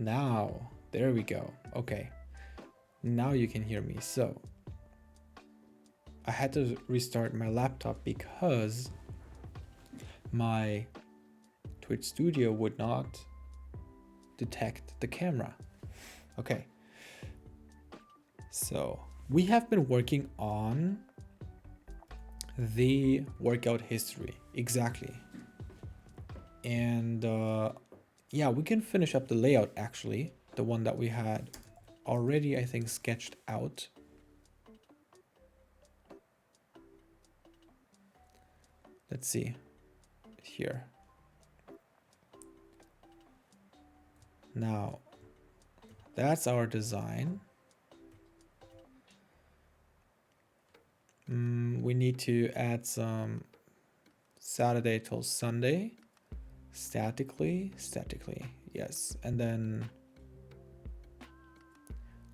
Now, there we go. Okay, now you can hear me. So I had to restart my laptop because my Twitch Studio would not detect the camera. Okay, so we have been working on the workout history, exactly. And yeah, we can finish up the layout actually, the one that we had already, I think, sketched out. Let's see here. Now, that's our design. We need to add some Saturday till Sunday, statically, yes. And then,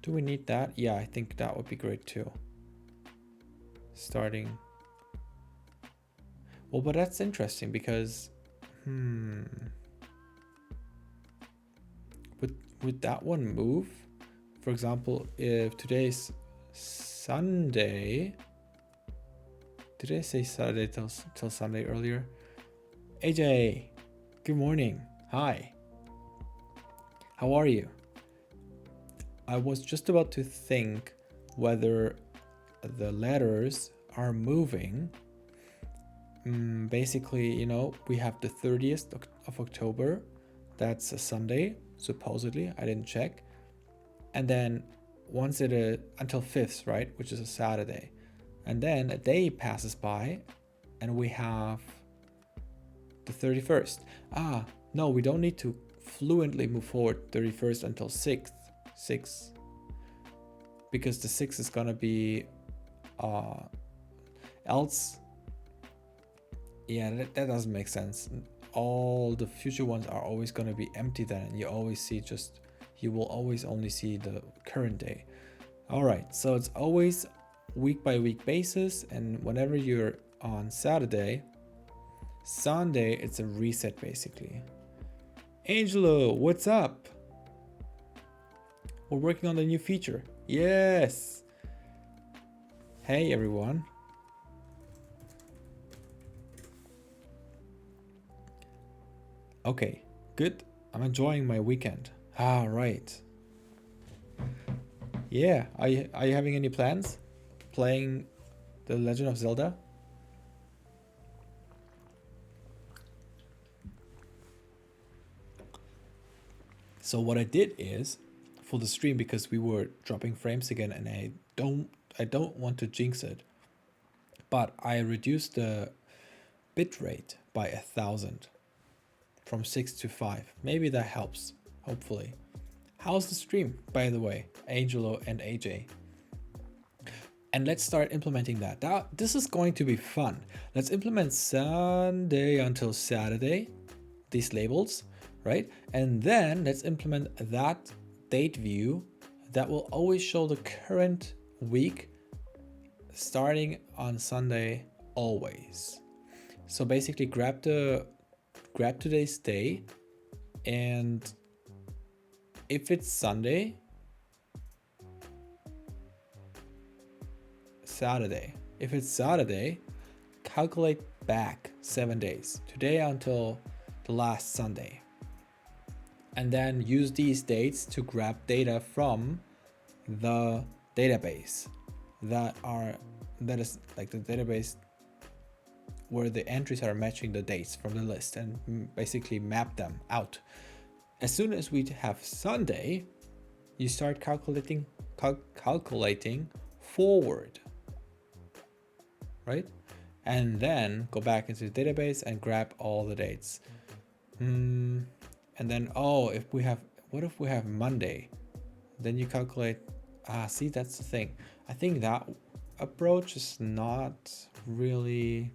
do we need that? Yeah, I think that would be great too. Starting. Well, but that's interesting because, would that one move? For example, if today's Sunday, did I say Saturday till Sunday earlier? AJ, good morning. Hi. How are you? I was just about to think whether the letters are moving. Basically, you know, we have the 30th of October. That's a Sunday, supposedly. I didn't check. And then once it is until 5th, right, which is a Saturday. And then a day passes by and we have the 31st. No, we don't need to fluently move forward 31st until 6th. Because the 6th is gonna be else. Yeah, that doesn't make sense. All the future ones are always gonna be empty then, and you will always only see the current day. All right, so it's always week by week basis, and whenever you're on Saturday, Sunday, it's a reset basically. Angelo, what's up? We're working on the new feature. Yes. Hey everyone. Okay, good. I'm enjoying my weekend. All right. Yeah, are you having any plans? Playing The Legend of Zelda? So what I did is, for the stream, because we were dropping frames again and I don't want to jinx it, but I reduced the bitrate by 1,000 from 6 to 5. Maybe that helps, hopefully. How's the stream, by the way, Angelo and AJ? And let's start implementing that. This is going to be fun. Let's implement Sunday until Saturday, these labels, right? And then let's implement that date view that will always show the current week starting on Sunday always. So basically grab today's day, and if it's Sunday, Saturday. If it's Saturday, calculate back 7 days, today until the last Sunday. And then use these dates to grab data from the database that is like the database where the entries are matching the dates from the list, and basically map them out. As soon as we have Sunday, you start calculating forward, right? And then go back into the database and grab all the dates. And then, what if we have Monday? Then you calculate, see, that's the thing. I think that approach is not really,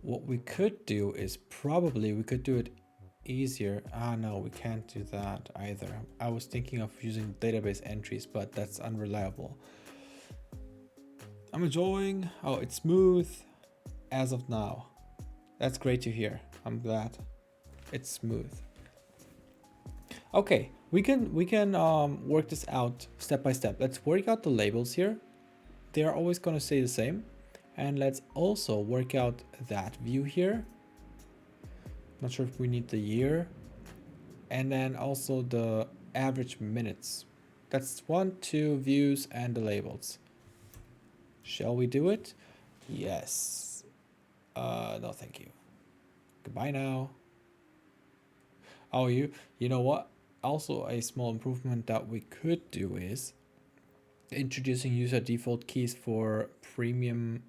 What we could do is probably we could do it easier. No, we can't do that either. I was thinking of using database entries, but that's unreliable. I'm enjoying. Oh, it's smooth as of now. That's great to hear. I'm glad it's smooth. Okay, we can work this out step by step. Let's work out the labels here. They are always going to stay the same. And let's also work out that view here. Not sure if we need the year. And then also the average minutes. That's 1, 2 views and the labels. Shall we do it? Yes. No, thank you. Goodbye now. Oh, you know what? Also, a small improvement that we could do is introducing user default keys for premium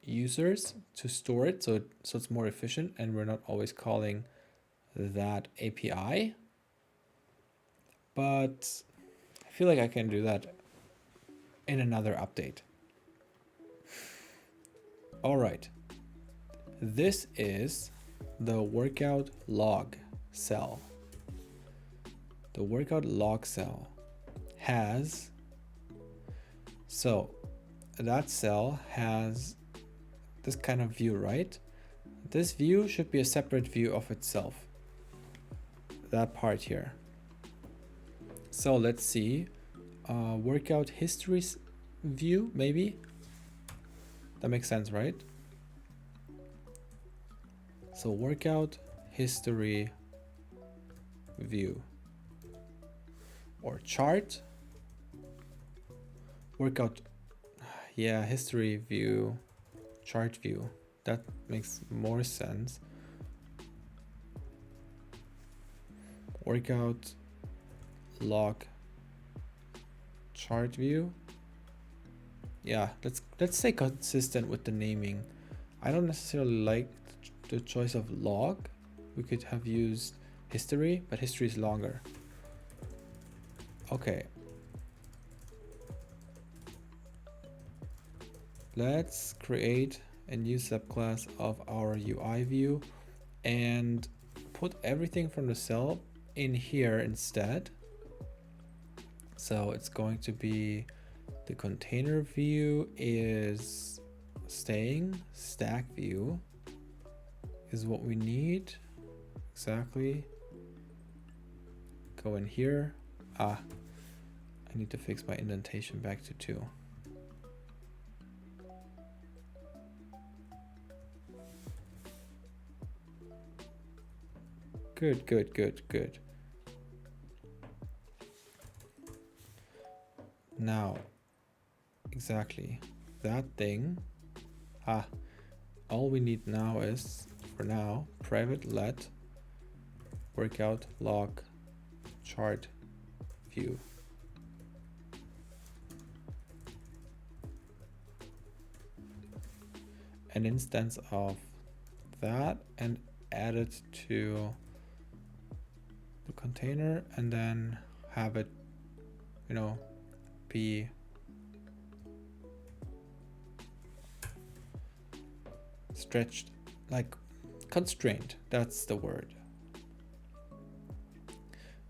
users to store it, so it's more efficient and we're not always calling that API. But I feel like I can do that in another update. All right. This is the workout log cell. The workout log cell has, so that cell has this kind of view, right? This view should be a separate view of itself. That part here. So let's see, workout histories view, maybe? That makes sense, right? So workout history view or chart, workout, yeah, history view, chart view. That makes more sense. Workout log chart view. Yeah, let's stay consistent with the naming. I don't necessarily like the choice of log. We could have used history, but history is longer. Okay. Let's create a new subclass of our UI view and put everything from the cell in here instead. So it's going to be the container view is staying, stack view is what we need. Exactly. Go in here. I need to fix my indentation back to 2. Good. Now, exactly that thing. All we need now is, for now, private let workout log chart view. An instance of that and add it to the container and then have it, be stretched, like constrained. That's the word.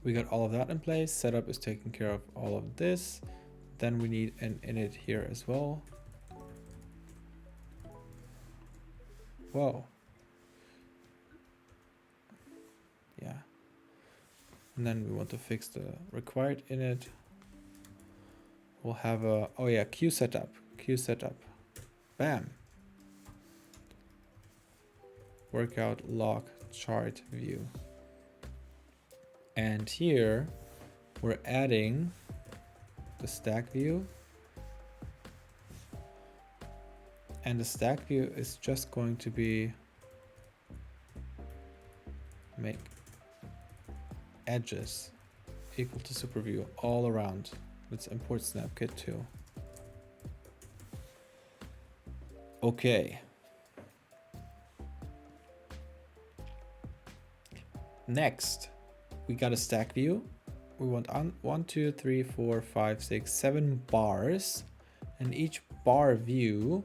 We got all of that in place. Setup is taking care of all of this. Then we need an init here as well. Whoa. Yeah. And then we want to fix the required init. We'll have a, oh yeah, queue setup. Bam. Workout log chart view. And here we're adding the stack view. And the stack view is just going to be make edges equal to super view all around. Let's import snapkit too. Okay. Next, we got a stack view. We want 1, 2, 3, 4, 5, 6, 7 bars, and each bar view,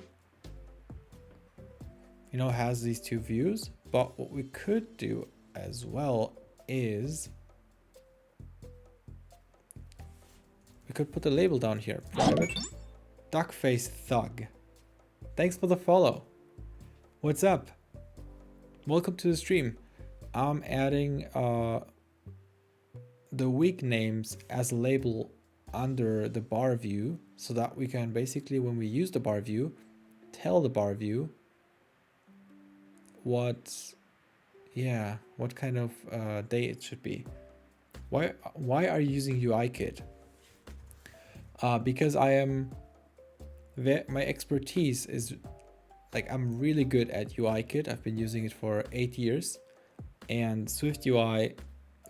has these 2 views. But what we could do as well is we could put a label down here, private duckface thug. Thanks for the follow. What's up? Welcome to the stream. I'm adding the week names as a label under the bar view so that we can basically, when we use the bar view, tell the bar view what kind of day it should be. Why are you using UIKit? Because my expertise is like, I'm really good at UIKit. I've been using it for 8 years, and SwiftUI,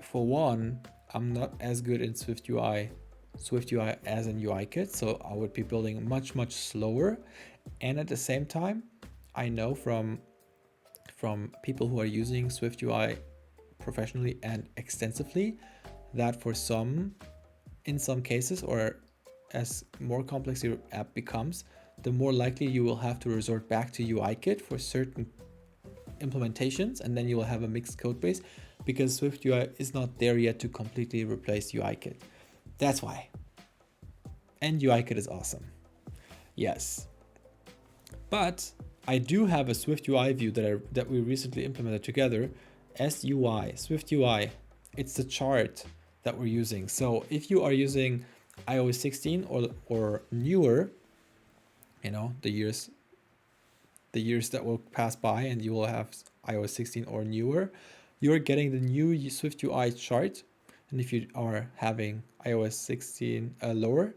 for one, I'm not as good in SwiftUI as in UIKit, so I would be building much slower. And at the same time, I know from people who are using SwiftUI professionally and extensively that in some cases, or as more complex your app becomes, the more likely you will have to resort back to UIKit for certain implementations, and then you will have a mixed code base because SwiftUI is not there yet to completely replace UIKit. That's why. And UIKit is awesome. Yes. But I do have a SwiftUI view that we recently implemented together. SUI, SwiftUI. It's the chart that we're using. So if you are using iOS 16 or newer, the years that will pass by and you will have iOS 16 or newer, you're getting the new SwiftUI chart. And if you are having iOS 16 lower,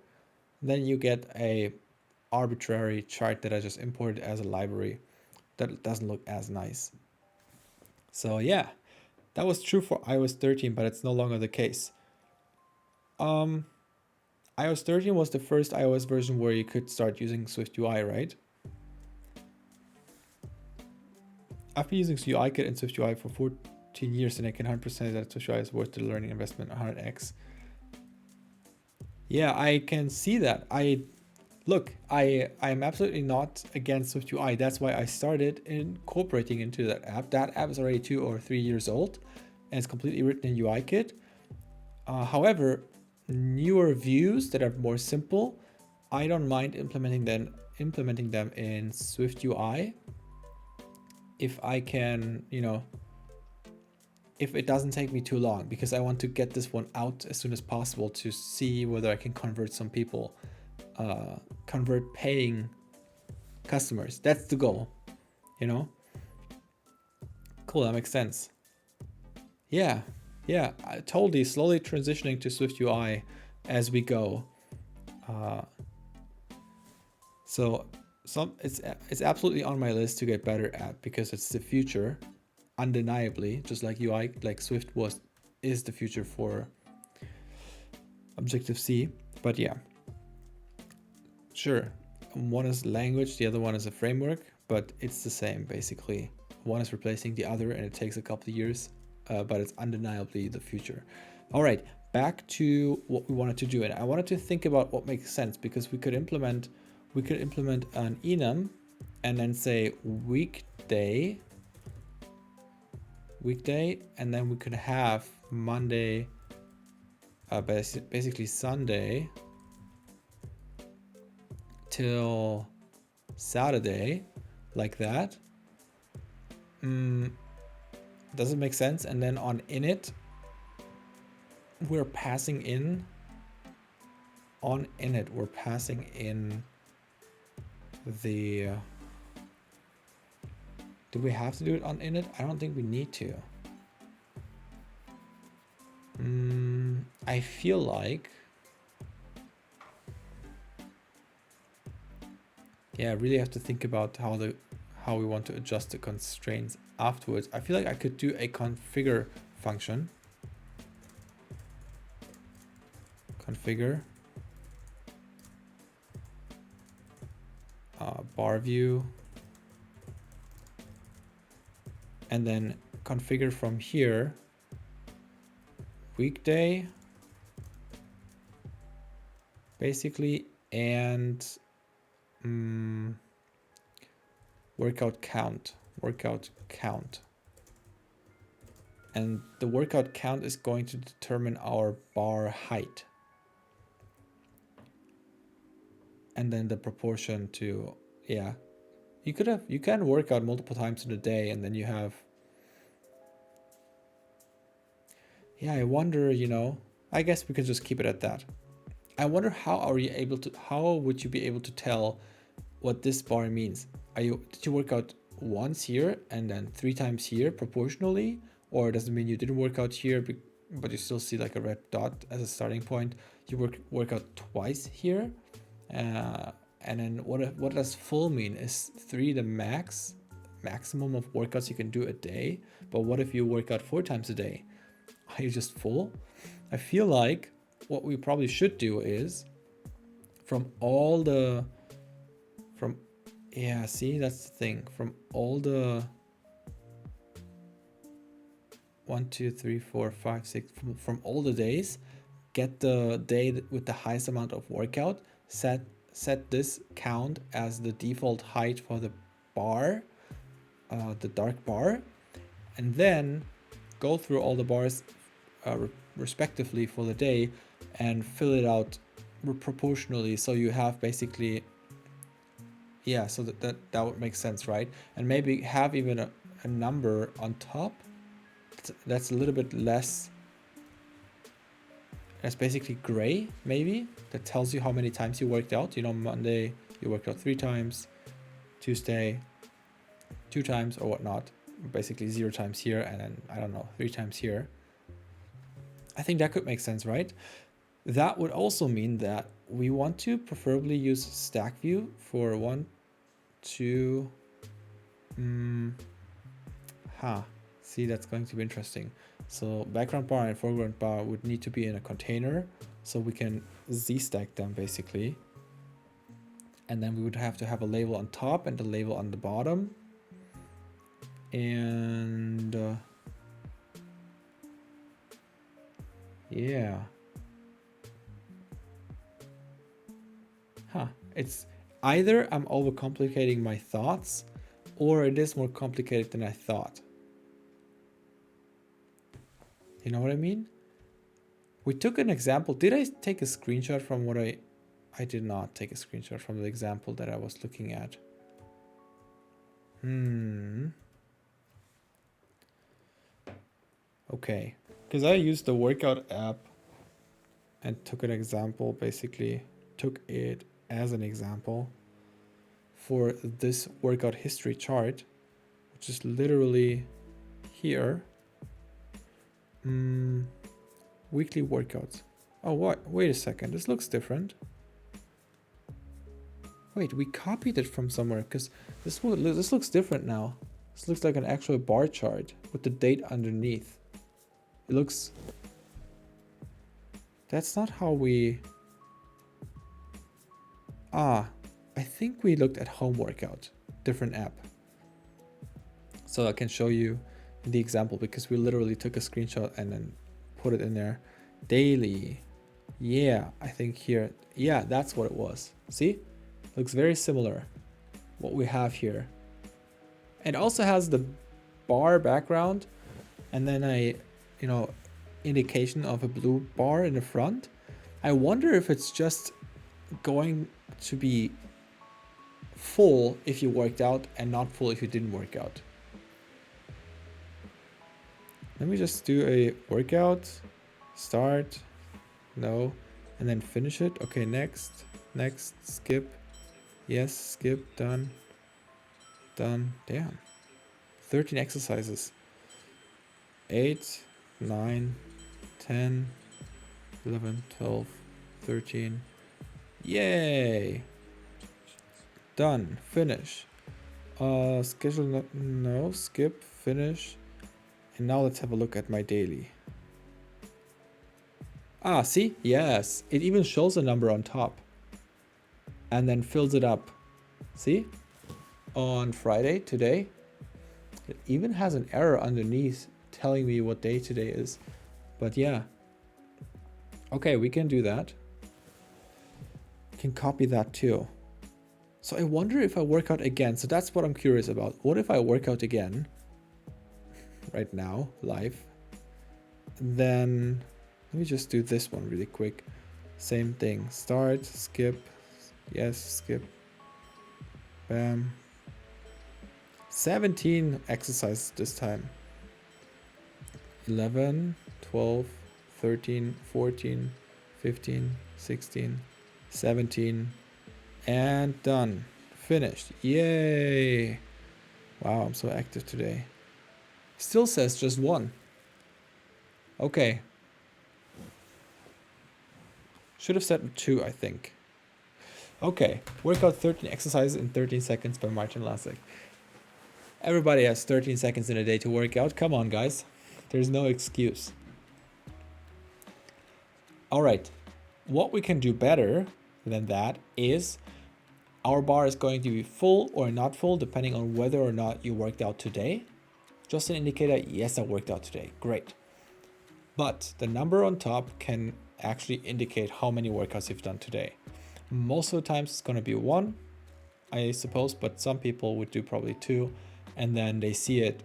then you get a arbitrary chart that I just imported as a library that doesn't look as nice. So yeah, that was true for iOS 13, but it's no longer the case. iOS 13 was the first iOS version where you could start using SwiftUI, right? I've been using UIKit and SwiftUI for 14 years, and I can 100% say that SwiftUI is worth the learning investment 100x. Yeah, I can see that. I'm absolutely not against SwiftUI. That's why I started incorporating into that app. That app is already 2 or 3 years old, and it's completely written in UIKit. However, newer views that are more simple, I don't mind implementing them in SwiftUI if I can, if it doesn't take me too long, because I want to get this one out as soon as possible to see whether I can convert some people, convert paying customers. That's the goal, Cool, that makes sense. Yeah, totally slowly transitioning to SwiftUI as we go. So it's absolutely on my list to get better at, because it's the future, undeniably, just like UI, like Swift is the future for Objective-C. But yeah, sure, one is language, the other one is a framework, but it's the same basically. One is replacing the other, and it takes a couple of years, but it's undeniably the future. All right, back to what we wanted to do, and I wanted to think about what makes sense, because we could implement an enum and then say weekday, and then we could have Monday, basically Sunday till Saturday, like that. Does it make sense? And then on init, we're passing in the do we have to do it on init? I don't think we need to. I feel like, yeah, I really have to think about how we want to adjust the constraints afterwards. I feel like I could do a configure function. Configure bar view, and then configure from here weekday basically, and workout count, and the workout count is going to determine our bar height, and then the proportion to, yeah, you can work out multiple times in a day, and then you have, yeah, I wonder, I guess we could just keep it at that. I wonder how would you be able to tell what this bar means? Did you work out once here and then 3 times here proportionally? Or does it mean you didn't work out here, but you still see like a red dot as a starting point? You work out twice here. And then what does full mean? Is 3 the maximum of workouts you can do a day? But what if you work out 4 times a day? Are you just full? I feel like what we probably should do is yeah, see, that's the thing. From all the 1, 2, 3, 4, 5, 6, from all the days, get the day with the highest amount of workout, set this count as the default height for the bar, the dark bar, and then go through all the bars respectively for the day and fill it out proportionally, so you have basically, yeah, so that would make sense, right? And maybe have even a number on top that's a little bit less, that's basically gray, maybe, that tells you how many times you worked out. Monday you worked out 3 times, Tuesday 2 times or whatnot, basically 0 times here, and then I don't know, 3 times here. I think that could make sense, right? That would also mean that we want to preferably use stack view for 1, 2, see, that's going to be interesting. So background bar and foreground bar would need to be in a container, so we can z-stack them basically. And then we would have to have a label on top and a label on the bottom. And yeah. It's either I'm overcomplicating my thoughts, or it is more complicated than I thought. You know what I mean? We took an example. Did I take a screenshot from what I did not take a screenshot from the example that I was looking at. Okay, because I used the workout app and took an example, basically took it as an example for this workout history chart, which is literally here. Weekly workouts. Oh, what? Wait a second, this looks different. Wait, we copied it from somewhere, because this looks different now. This looks like an actual bar chart with the date underneath. It looks... That's not how we... I think we looked at home workout, different app. So I can show you the example, because we literally took a screenshot and then put it in there. Daily. Yeah, I think here. Yeah, that's what it was. See? Looks very similar. What we have here. It also has the bar background and then a, indication of a blue bar in the front. I wonder if it's just going to be full if you worked out and not full if you didn't work out. Let me just do a workout, start, no, and then finish it. Okay, next, skip, yes, skip, done, damn, 13 exercises, 8, 9, 10, 11, 12, 13, yay, done, finish, schedule, no, skip, finish. And now let's have a look at my daily. See? Yes. It even shows a number on top. And then fills it up. See? On Friday, today. It even has an error underneath telling me what day today is. But yeah. Okay, we can do that. We can copy that too. So I wonder if I work out again. So that's what I'm curious about. What if I work out again? Right now, live. Then let me just do this one really quick. Same thing. Start, skip, yes, skip, bam, 17 exercises this time. 11, 12, 13, 14, 15, 16, 17, and done. Finished. Yay! Wow, I'm so active today. Still says just one. Okay. Should have said 2, I think. Okay. Workout 13 exercises in 13 seconds by Martin Lasek. Everybody has 13 seconds in a day to work out. Come on, guys. There's no excuse. All right. What we can do better than that is our bar is going to be full or not full depending on whether or not you worked out today. Just an indicator, yes, I worked out today. Great. But the number on top can actually indicate how many workouts you've done today. Most of the times it's going to be 1, I suppose, but some people would do probably 2, and then they see it.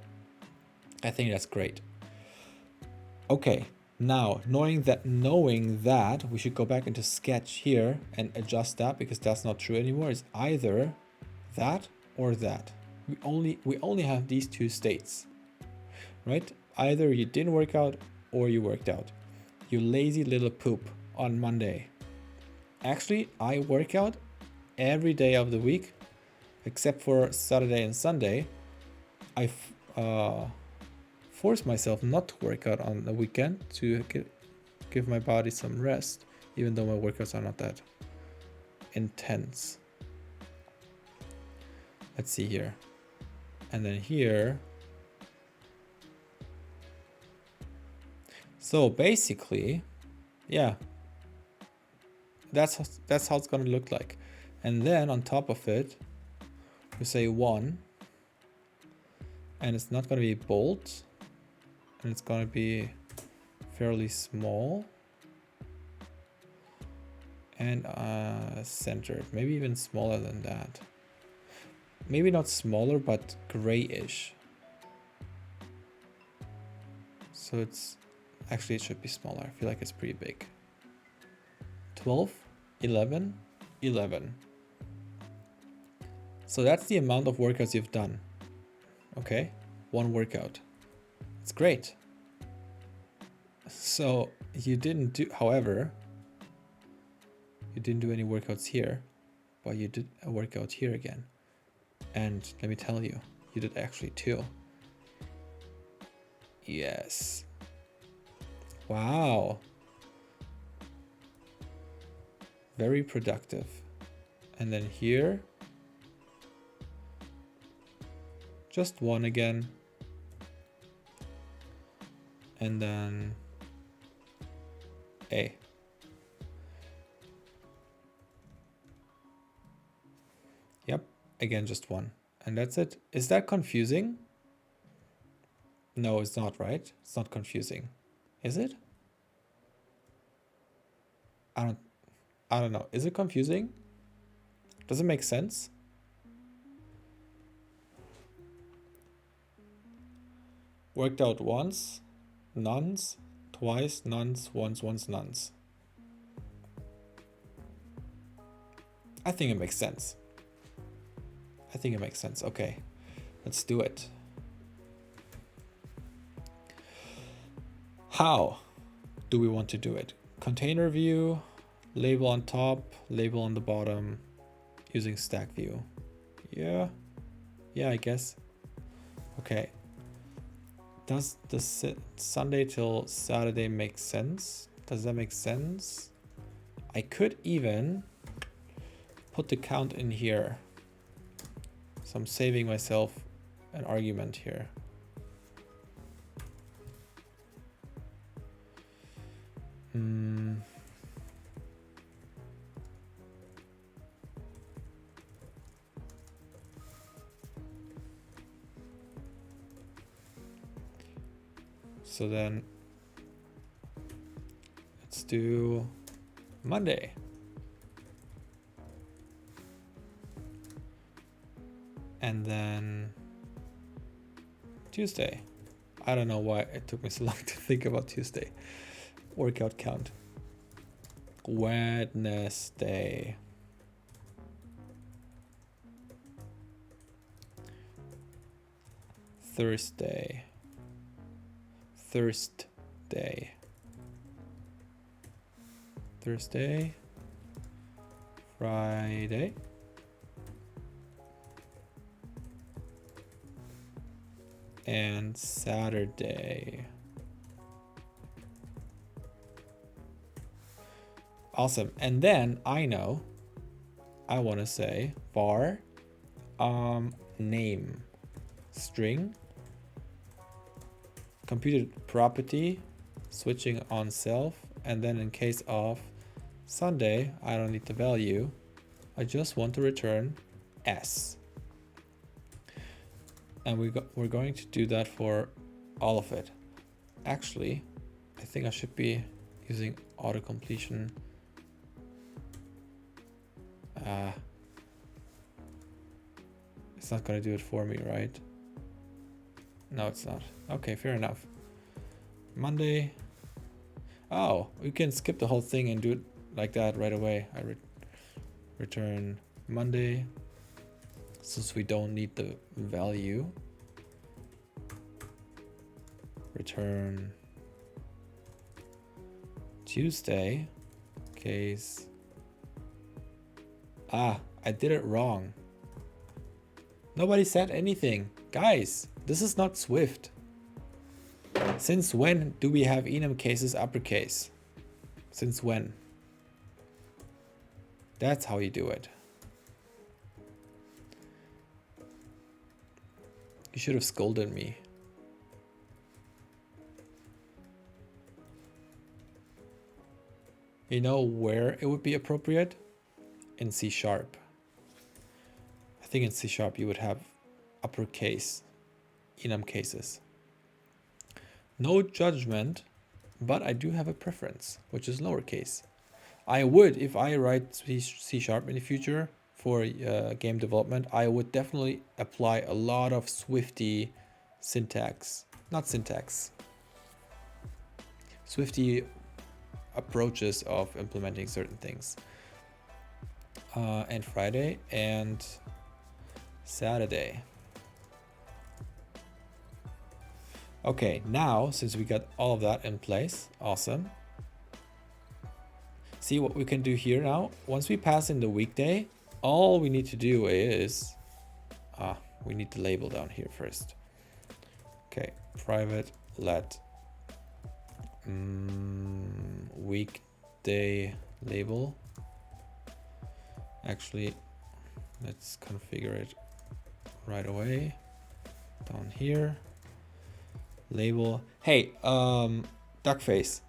I think that's great. Okay, now knowing that, we should go back into Sketch here and adjust that, because that's not true anymore. It's either that or that. We only have these 2 states, right? Either you didn't work out or you worked out. You lazy little poop on Monday. Actually, I work out every day of the week, except for Saturday and Sunday. I force myself not to work out on the weekend to give my body some rest, even though my workouts are not that intense. Let's see here. And then here. So basically, yeah, that's how it's gonna look like. And then on top of it, we say 1, and it's not gonna be bold, and it's gonna be fairly small and centered, maybe even smaller than that. Maybe not smaller, but grayish. So actually it should be smaller. I feel like it's pretty big. 12, 11, 11. So that's the amount of workouts you've done. Okay, 1 workout. It's great. So you didn't do, however, you didn't do any workouts here, but you did a workout here again. And let me tell you, you did actually 2. Yes. Wow. Very productive. And then here, just 1 again. And then A. Yep, again just 1. And that's it. Is that confusing? No, it's not, right? It's not confusing. Is it? I don't know. Is it confusing? Does it make sense? Worked out once, nones, twice, nones, once, nones. I think it makes sense. Okay, let's do it. How do we want to do it? Container view, label on top, label on the bottom, using stack view. Yeah, I guess. Okay. Does the Sunday till Saturday make sense? Does that make sense? I could even put the count in here. So I'm saving myself an argument here. So then let's do Monday. And then Tuesday. I don't know why it took me so long to think about Tuesday. Workout count. Wednesday. Thursday, Thursday, Thursday, Friday, and Saturday. Awesome. And then I know I want to say var name string computed property switching on self, and then in case of Sunday I don't need the value, I just want to return s. And we're going to do that for all of it. Actually, I think I should be using auto completion. It's not going to do it for me, right? No, it's not. Okay, fair enough. Monday. Oh, we can skip the whole thing and do it like that right away. I return Monday, since we don't need the value. Return Tuesday, case. I did it wrong. Nobody said anything. Guys, this is not Swift. Since when do we have enum cases uppercase? Since when? That's how you do it. You should have scolded me. You know where it would be appropriate? In C#. I think in C# you would have uppercase enum cases. No judgment, but I do have a preference, which is lowercase. I would, if I write C# in the future for game development, I would definitely apply a lot of Swifty syntax, not syntax, Swifty approaches of implementing certain things. And Friday and Saturday. Okay, now since we got all of that in place, awesome. See what we can do here now. Once we pass in the weekday, all we need to do is, we need the label down here first. Okay, private let weekday label. Actually, let's configure it right away. Down here, label. Hey, duckface.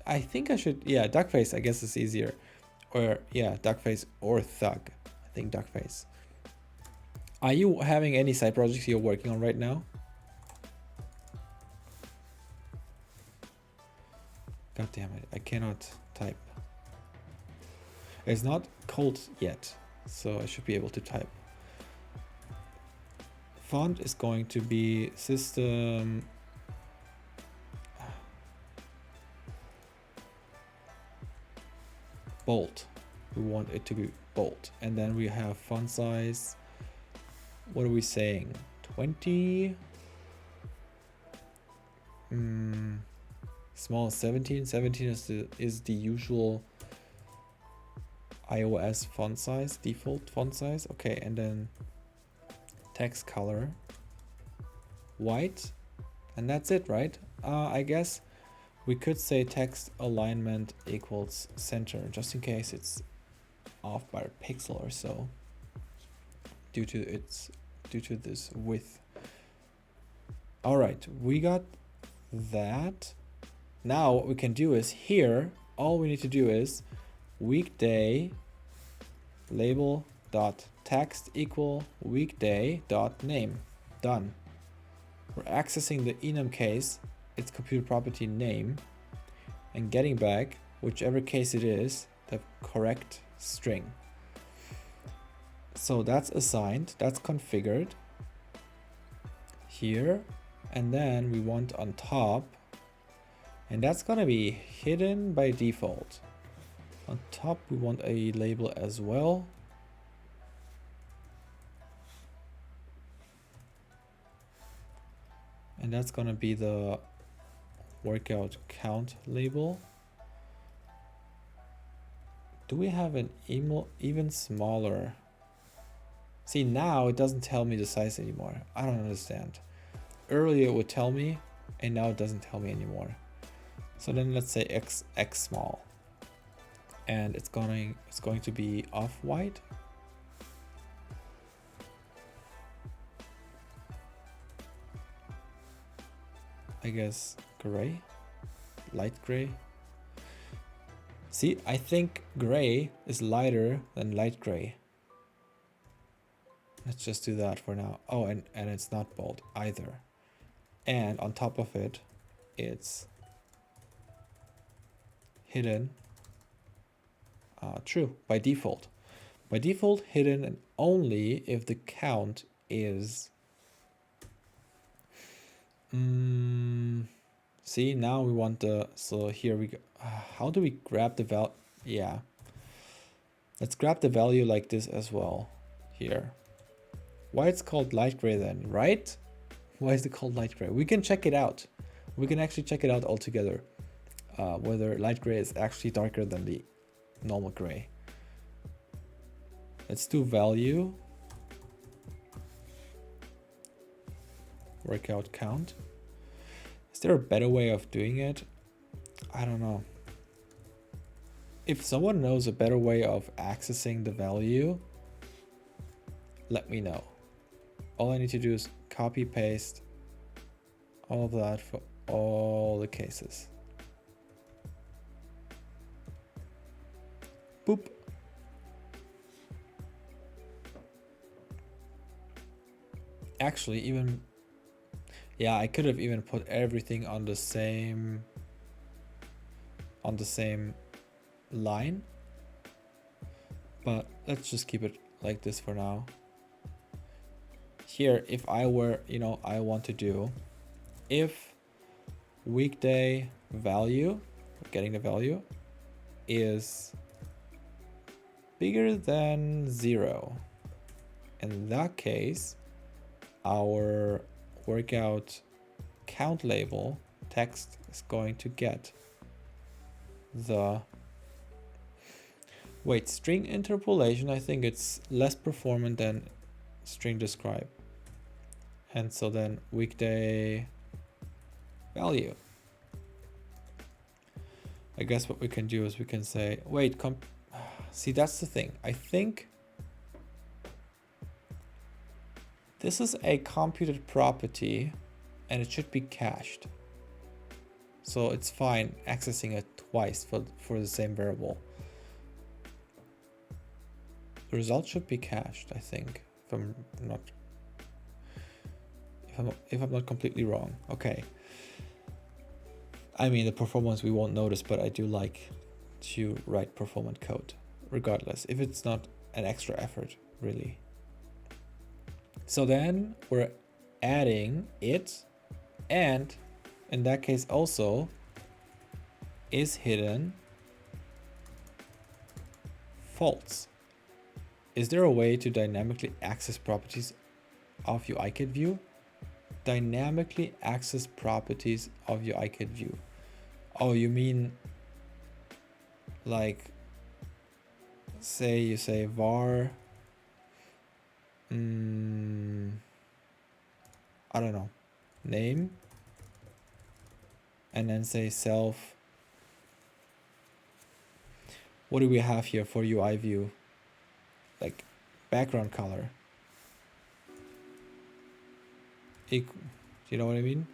I think I should, yeah, duckface, I guess is easier. Or yeah, duckface or thug. I think duckface. Are you having any side projects you're working on right now? God damn it, I cannot type. It's not cold yet, so I should be able to type. Font is going to be system bold. We want it to be bold. And then we have font size. What are we saying? 20. Small 17. 17 is the usual iOS font size, default font size. Okay, and then text color white, and that's it, right? I guess we could say text alignment equals center, just in case it's off by a pixel or so due to this width. All right, we got that. Now what we can do is here, all we need to do is weekday label dot text equal weekday dot name. Done. We're accessing the enum case, its computer property name, and getting back, whichever case it is, the correct string. So that's assigned, that's configured here, and then we want on top, and that's gonna be hidden by default. On top we want a label as well. And that's gonna be the workout count label. Do we have an even smaller? See, now it doesn't tell me the size anymore. I don't understand. Earlier it would tell me, and now it doesn't tell me anymore. So then let's say x small, and it's going to be off-white. I guess gray, light gray. See, I think gray is lighter than light gray. Let's just do that for now. Oh, and it's not bold either. And on top of it, it's hidden. True, by default. By default, hidden, and only if the count is... see, now we want the... So here we go. How do we grab the value? Yeah. Let's grab the value like this as well. Here. Why it's called light gray then, right? Why is it called light gray? We can check it out. We can actually check it out altogether. Whether light gray is actually darker than the normal gray. Let's do value. Workout count. Is there a better way of doing it? I don't know. If someone knows a better way of accessing the value, let me know. All I need to do is copy paste all of that for all the cases. Boop. Actually, even, yeah, I could have even put everything on the same line, but let's just keep it like this for now. Here, if I were, I want to do if weekday value, getting the value, is bigger than 0. In that case, our workout count label text is going to get the... Wait, string interpolation, I think it's less performant than string describe. And so then weekday value. I guess what we can do is we can say, wait, see, that's the thing. I think this is a computed property and it should be cached. So it's fine accessing it twice for the same variable. The result should be cached, I think, if I'm not completely wrong. Okay. I mean, the performance we won't notice, but I do like to write performant code, regardless, if it's not an extra effort, really. So then we're adding it, and in that case also is hidden false. Is there a way to dynamically access properties of your UIKit view? Dynamically access properties of your UIKit view. Oh, you mean like, say you say var, I don't know, name, and then say self. What do we have here for UI view? Like background color. You know what I mean?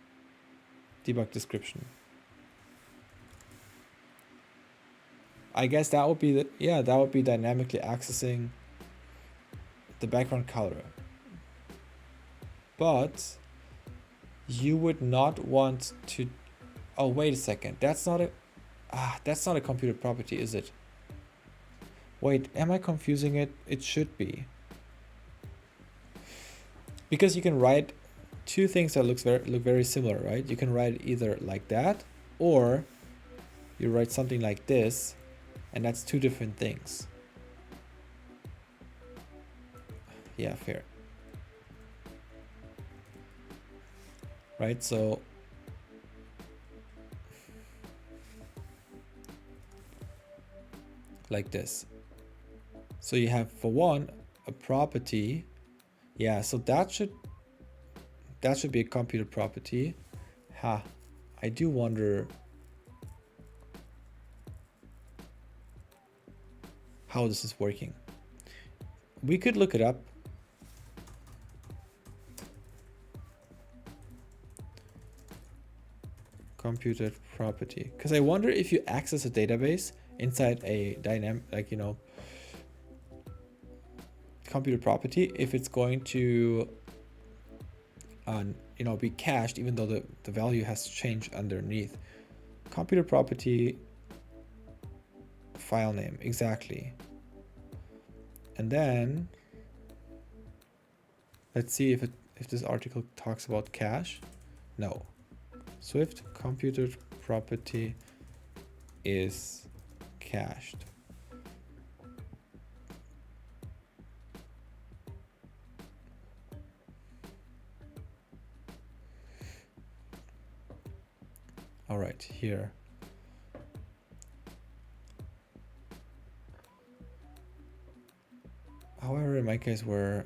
Debug description. I guess that would be that would be dynamically accessing the background color. But you would not want to... Oh, wait a second. That's not a computed property, is it? Wait, am I confusing it? It should be. Because you can write two things that look very similar, right? You can write either like that, or you write something like this, and that's two different things. Yeah, fair. right? So like this. So you have, for one, a property. Yeah, so that should be a computer property. I do wonder how this is working. We could look it up. Computed property, because I wonder if you access a database inside a dynamic, like, computer property, if it's going to be cached even though the value has changed underneath. Computer property file name, exactly. And then let's see if this article talks about cache. No. Swift computer property is cached. All right, here. However, in my case, we're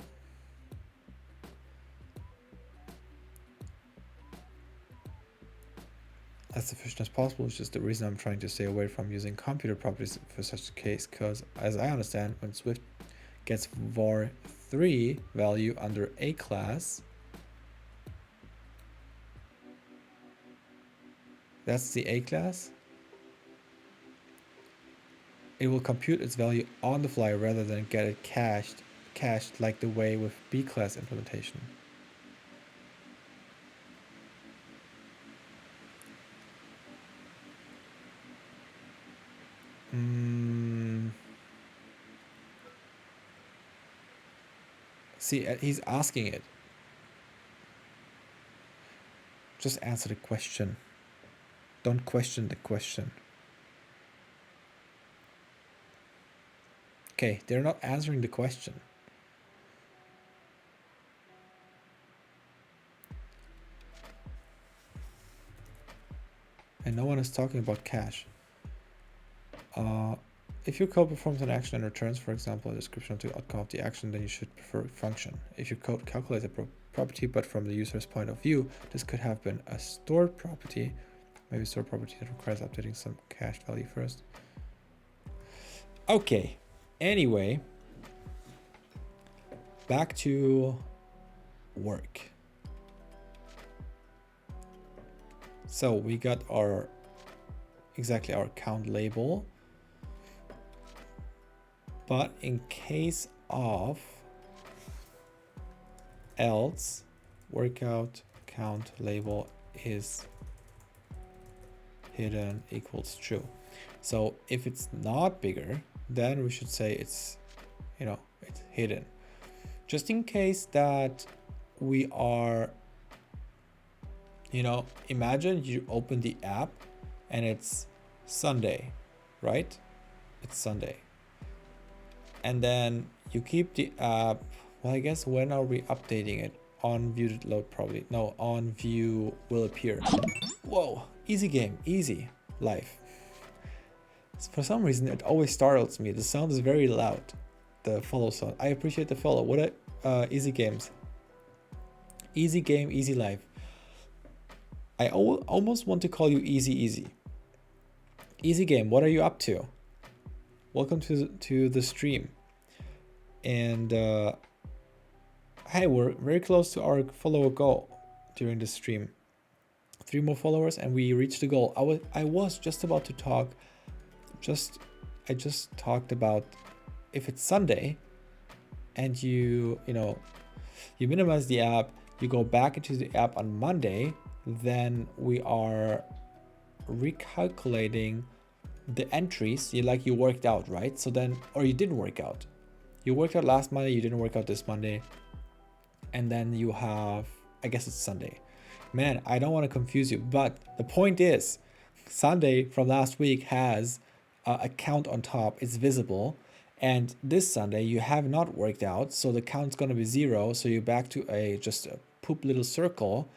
as efficient as possible, which is the reason I'm trying to stay away from using computer properties for such a case, because as I understand, when Swift gets var3 value under a class, that's the a class, it will compute its value on the fly rather than get it cached like the way with B class implementation. See, he's asking it. Just answer the question. Don't question the question. Okay, they're not answering the question. And no one is talking about cache. If your code performs an action and returns, for example, a description of the outcome of the action, then you should prefer function. If your code calculates a property, but from the user's point of view, this could have been a stored property, maybe a stored property that requires updating some cached value first. Okay, anyway, back to work. So we got our count label. But in case of else, workout count label is hidden equals true. So if it's not bigger, then we should say it's hidden. Just in case that we are, imagine you open the app and it's Sunday, right? It's Sunday. And then you keep the app. Well, I guess when are we updating it? On view load probably. No, on view will appear. Whoa, easy game, easy life. For some reason, it always startles me. The sound is very loud. The follow sound. I appreciate the follow. What easy games. Easy game, easy life. I almost want to call you easy. Easy game, what are you up to? Welcome to the stream. And hey, we're very close to our follower goal during the stream. 3 more followers and we reached the goal. I was just about to talk. I just talked about if it's Sunday and you minimize the app, you go back into the app on Monday, then we are recalculating the entries. You worked out, right? So then, or you didn't work out. You worked out last Monday, you didn't work out this Monday. And then you have, I guess it's Sunday. Man, I don't want to confuse you, but the point is, Sunday from last week has a count on top. It's visible. And this Sunday, you have not worked out, so the count's going to be 0. So you're back to just a poop little circle.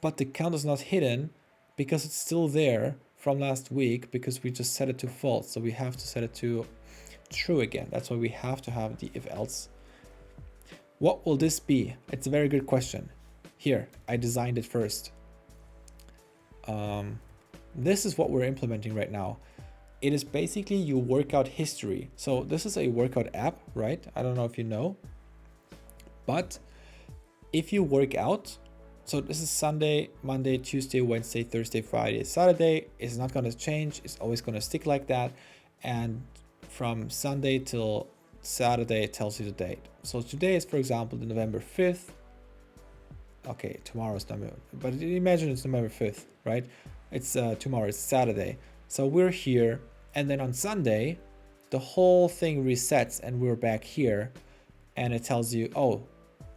but the count is not hidden because it's still there from last week because we just set it to false. So we have to set it to true again. That's why we have to have the if else. What will this be? It's a very good question. Here, I designed it first. This is what we're implementing right now. It is basically your workout history. So this is a workout app, right? I don't know if you know, but if you work out, so this is Sunday, Monday, Tuesday, Wednesday, Thursday, Friday, Saturday. It's not going to change. It's always going to stick like that. And from Sunday till Saturday, it tells you the date. So today is, for example, the November 5th. Okay, tomorrow's November, but imagine it's November 5th, right? It's tomorrow, it's Saturday. So we're here, and then on Sunday, the whole thing resets and we're back here, and it tells you, oh,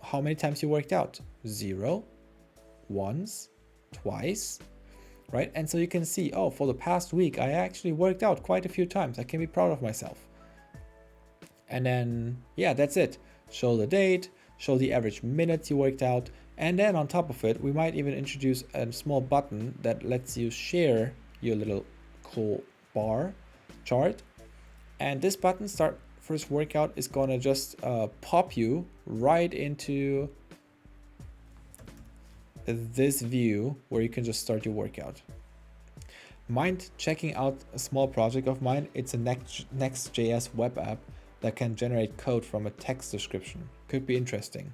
how many times you worked out? 0, once, twice, right? And so you can see, oh, for the past week, I actually worked out quite a few times. I can be proud of myself. And then, yeah, that's it. Show the date, show the average minutes you worked out. And then on top of it, we might even introduce a small button that lets you share your little cool bar chart. And this button, start first workout, is gonna just pop you right into this view where you can just start your workout. Mind checking out a small project of mine. It's a Next.js web app that can generate code from a text description. Could be interesting.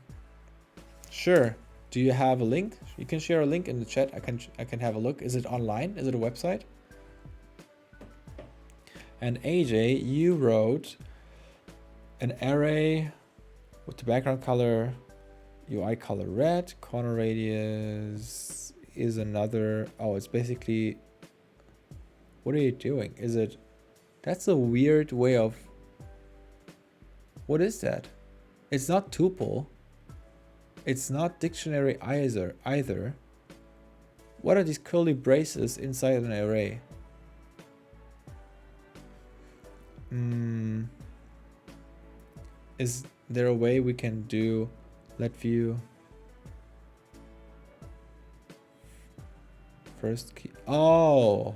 Sure. Do you have a link? You can share a link in the chat. I can have a look. Is it online? Is it a website? And AJ, you wrote an array with the background color, UI color red, corner radius is another. Oh, it's basically, what are you doing? Is it, that's a weird way of, what is that? It's not tuple. It's not dictionary either. What are these curly braces inside an array? Is there a way we can do let view first key? Oh,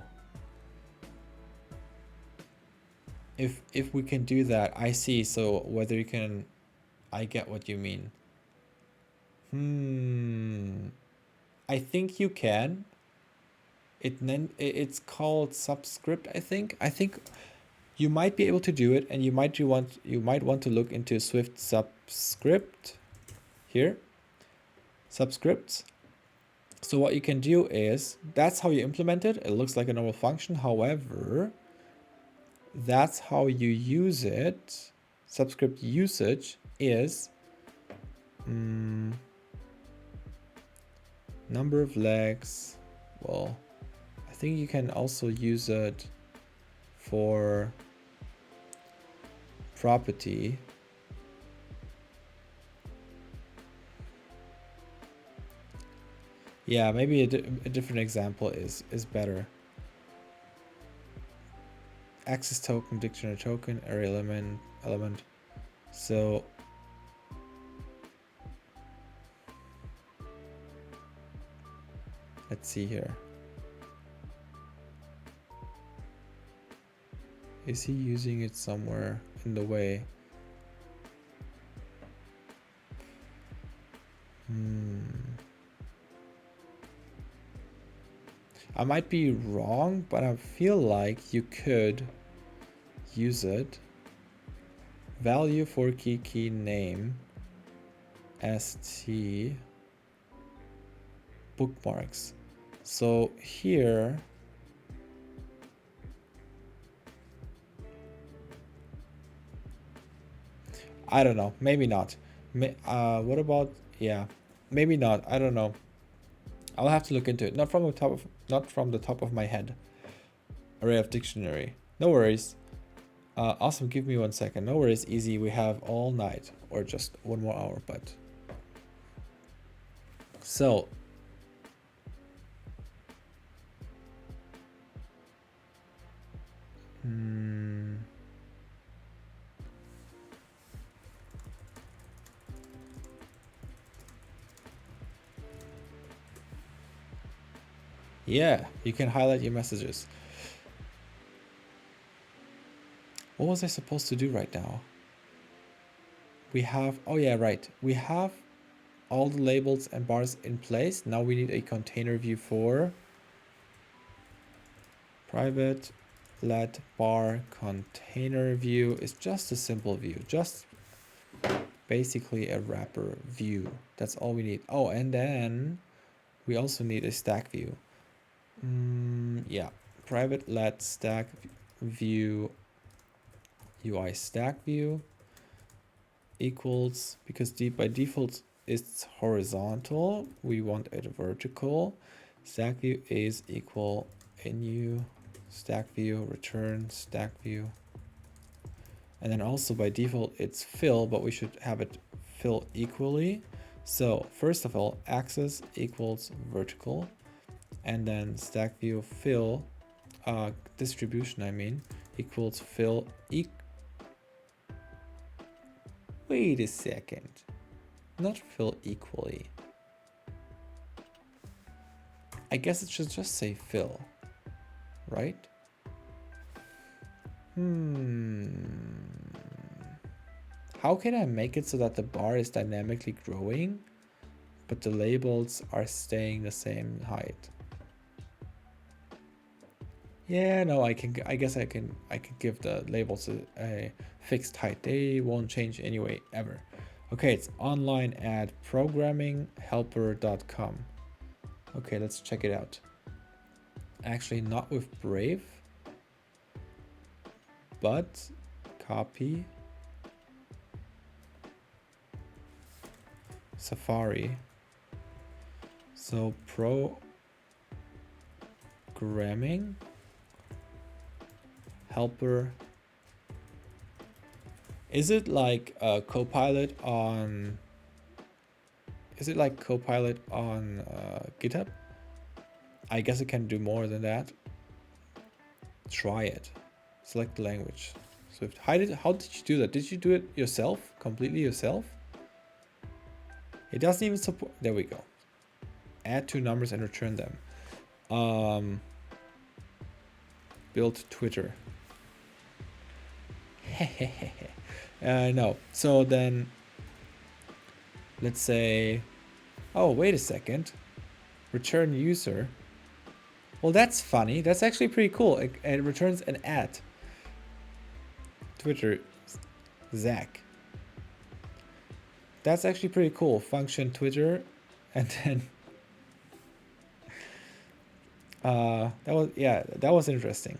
if we can do that, I see. So whether you can, I get what you mean. I think you can. It's called subscript. I think you might be able to do it, and you might want to look into Swift subscript here. Subscripts. So what you can do is, that's how you implement it. It looks like a normal function. However, that's how you use it. Subscript usage is number of legs. Well, I think you can also use it for property. Yeah, maybe a different example is better. Access token, dictionary token, array element. So let's see here. Is he using it somewhere in the way? I might be wrong, but I feel like you could use it. Value for key name st bookmarks. So here I don't know, maybe not. What about, yeah, maybe not. I don't know. I'll have to look into it. Not from the top of my head. Array of dictionary. No worries. Awesome. Give me 1 second. No worries. Easy. We have all night, or just 1 more hour. But so Yeah, you can highlight your messages. What was I supposed to do right now? We have, oh yeah, right. We have all the labels and bars in place. Now we need a container view for private let bar container view is just a simple view, just basically a wrapper view. That's all we need. Oh, and then we also need a stack view. Yeah, private let stack view UI stack view equals, because by default it's horizontal, we want it vertical. Stack view is equal a new stack view, return stack view. And then also by default it's fill, but we should have it fill equally. So first of all, axis equals vertical, and then stack view fill, distribution I mean, equals fill wait a second, not fill equally. I guess it should just say fill, right? How can I make it so that the bar is dynamically growing, but the labels are staying the same height? Yeah, no, I guess I can give the labels a fixed height. They won't change anyway, ever. Okay, it's online at programminghelper.com. Okay, let's check it out. Actually, not with Brave, but copy Safari. So programming helper. Is it like a Copilot on? Is it like Copilot on GitHub? I guess it can do more than that. Try it. Select the language. Swift. How did you do that? Did you do it yourself? Completely yourself? It doesn't even support. There we go. Add two numbers and return them. Build Twitter. No. So then, let's say, oh, wait a second. Return user. Well, that's funny. That's actually pretty cool. It returns an ad. Twitter, Zach. That's actually pretty cool. Function Twitter, and then that was interesting.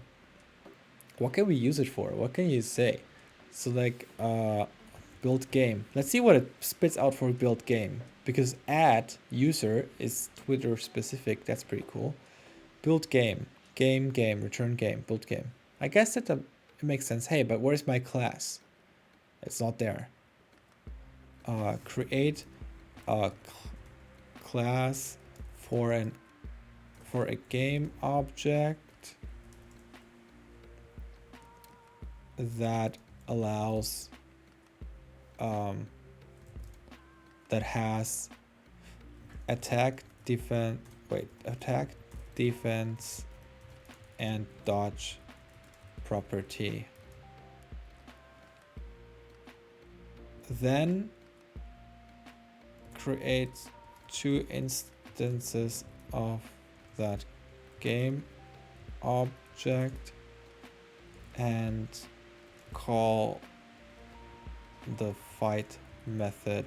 What can we use it for? What can you say? So like build game. Let's see what it spits out for build game, because add user is Twitter specific. That's pretty cool. Build game, game, return game, build game. I guess it makes sense. Hey, but where's my class? It's not there. Create a class for a game object that allows that has attack, defense, and dodge property. Then create two instances of that game object and call the fight method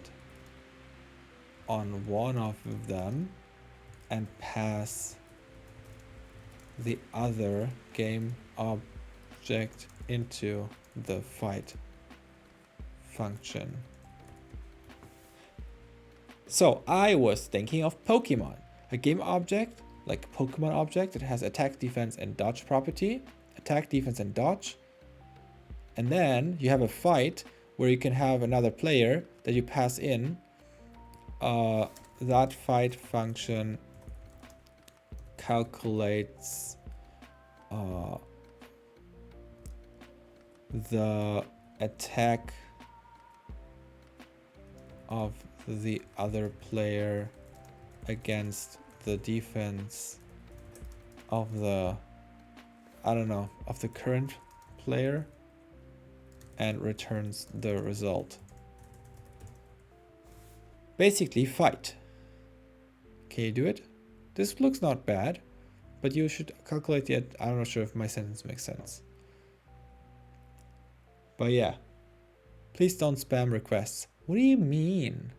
on one of them and pass the other game object into the fight function. So I was thinking of Pokemon, a game object like a Pokemon object that has attack, defense, and dodge property, attack, defense, and dodge. And then you have a fight where you can have another player that you pass in. That fight function calculates the attack of the other player against the defense of the, I don't know, of the current player and returns the result. Basically, fight. Can you do it? This looks not bad, but you should calculate it. I'm not sure if my sentence makes sense. But yeah, please don't spam requests. What do you mean?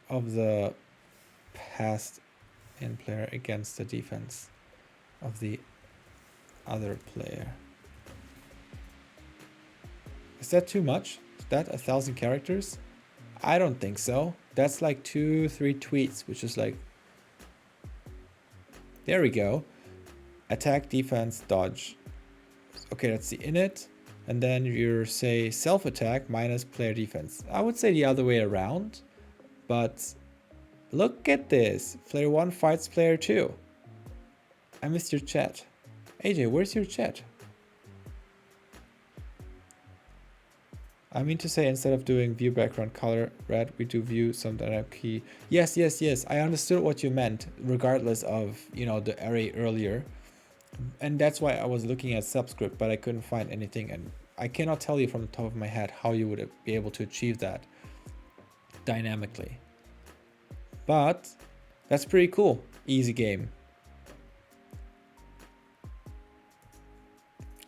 Of the past in player against the defense of the other player. Is that too much? Is that 1,000 characters? I don't think so. That's like 2-3 tweets, which is like, there we go. Attack, defense, dodge. Okay, that's the init. And then you say self-attack minus player defense. I would say the other way around, but look at this. Player 1 fights player 2. I missed your chat. AJ, where's your chat? I mean to say, instead of doing view background color red, we do view some dynamic key. Yes, yes, yes. I understood what you meant, regardless of, you know, the array earlier. And that's why I was looking at subscript, but I couldn't find anything. And I cannot tell you from the top of my head how you would be able to achieve that dynamically. But that's pretty cool. Easy game.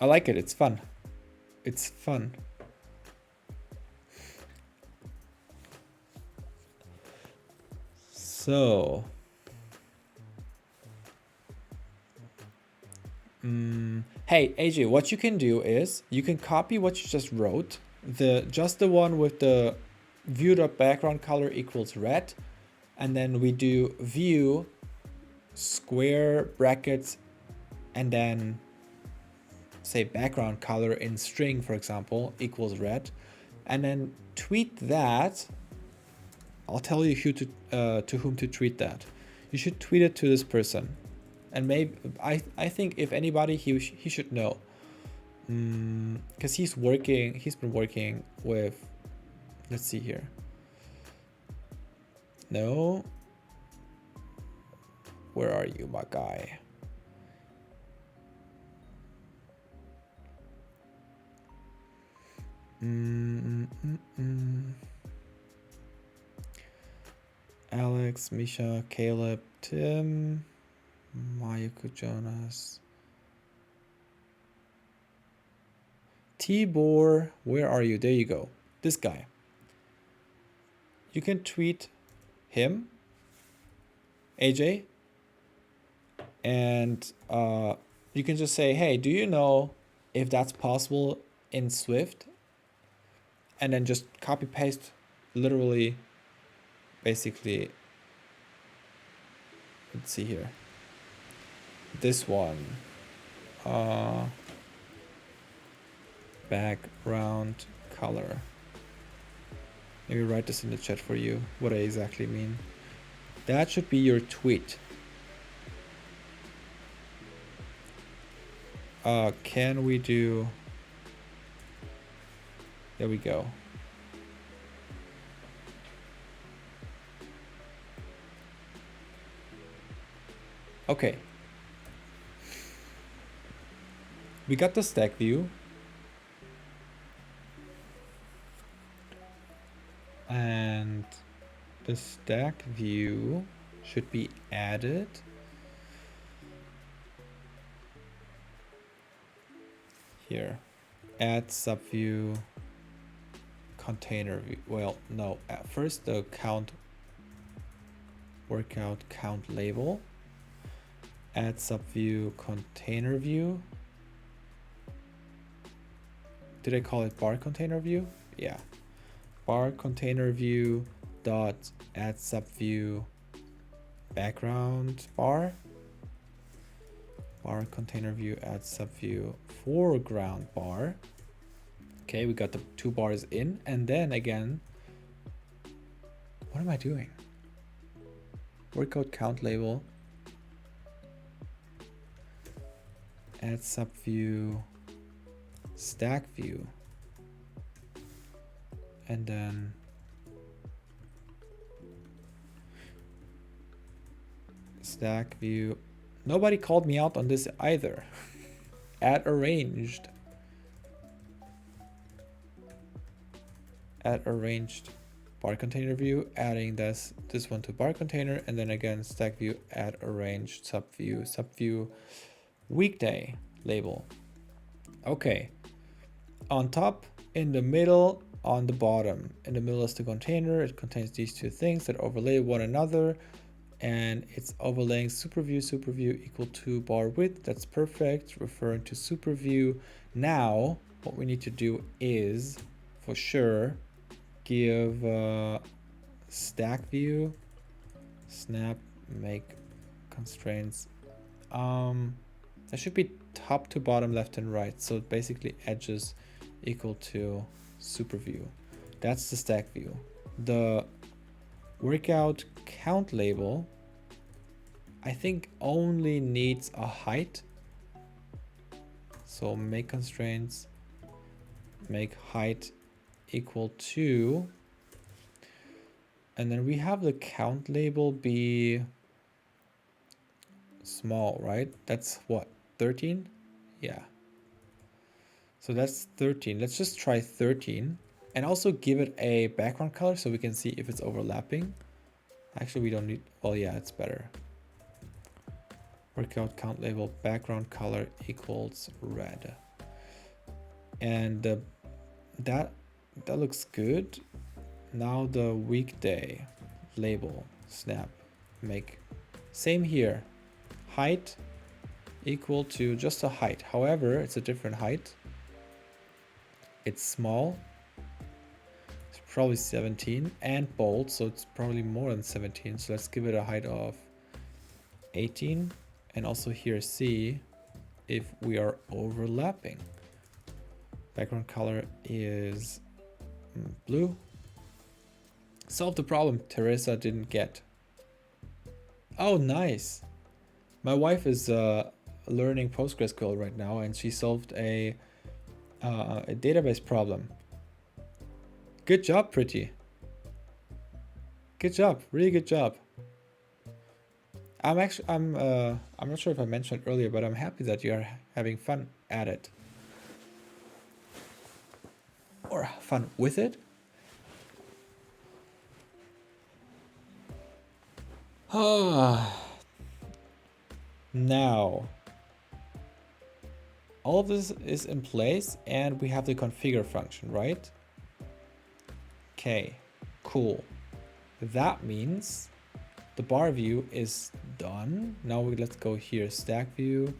I like it. It's fun. It's fun. So, hey AJ, what you can do is you can copy what you just wrote, just the one with the view.background color equals red, and then we do view square brackets and then say background color in string, for example, equals red, and then tweet that. I'll tell you who to whom to tweet that. You should tweet it to this person, and maybe I think if anybody he should know, because he's been working with. Let's see here. No, where are you, my guy? Alex, Misha, Caleb, Tim, Mayuko, Jonas, Tibor, where are you? There you go. This guy. You can tweet him, AJ, and you can just say, hey, do you know if that's possible in Swift? And then just copy paste literally. Basically, let's see here. This one, background color. Maybe write this in the chat for you, what I exactly mean. That should be your tweet. Can we do, there we go. Okay. We got the stack view. And the stack view should be added. Here. Add subview container view. Well, no. At first the count workout count label. Add subview container view. Did I call it bar container view? Yeah. Bar container view dot add subview background bar. Bar container view add subview foreground bar. Okay, we got the 2 bars in, and then again, what am I doing? Workout count label. Add subview stack view. and then stack view. Nobody called me out on this either. Add arranged. Add arranged bar container view, adding this one to bar container, and then again stack view, add arranged subview weekday label. Okay, on top, in the middle, on the bottom. In the middle is the container. It contains these two things that overlay one another, and it's overlaying superview equal to bar width. That's perfect, referring to superview. Now what we need to do is for sure give stack view snap make constraints. That should be top to bottom, left and right. So basically edges equal to superview. That's the stack view. The workout count label, I think, only needs a height. So make constraints, make height equal to, and then we have the count label be small, right? That's what, 13? Yeah. So that's 13. Let's just try 13 and also give it a background color so we can see if it's overlapping. Actually, we don't need, well, yeah, it's better. Workout count label background color equals red. And that looks good. Now the weekday label snap make, same here, height equal to just a height. However, it's a different height. It's small. It's probably 17 and bold, so it's probably more than 17. So let's give it a height of 18, and also here see if we are overlapping. Background color is blue. Solve the problem Teresa didn't get. Oh, nice. My wife is learning PostgreSQL right now, and she solved a database problem. Good job, Pretty. Good job, really good job. I'm not sure if I mentioned earlier, but I'm happy that you're having fun at it. Or fun with it. Now, all of this is in place and we have the configure function, right? Okay, cool. That means the bar view is done. Now let's go here, stack view.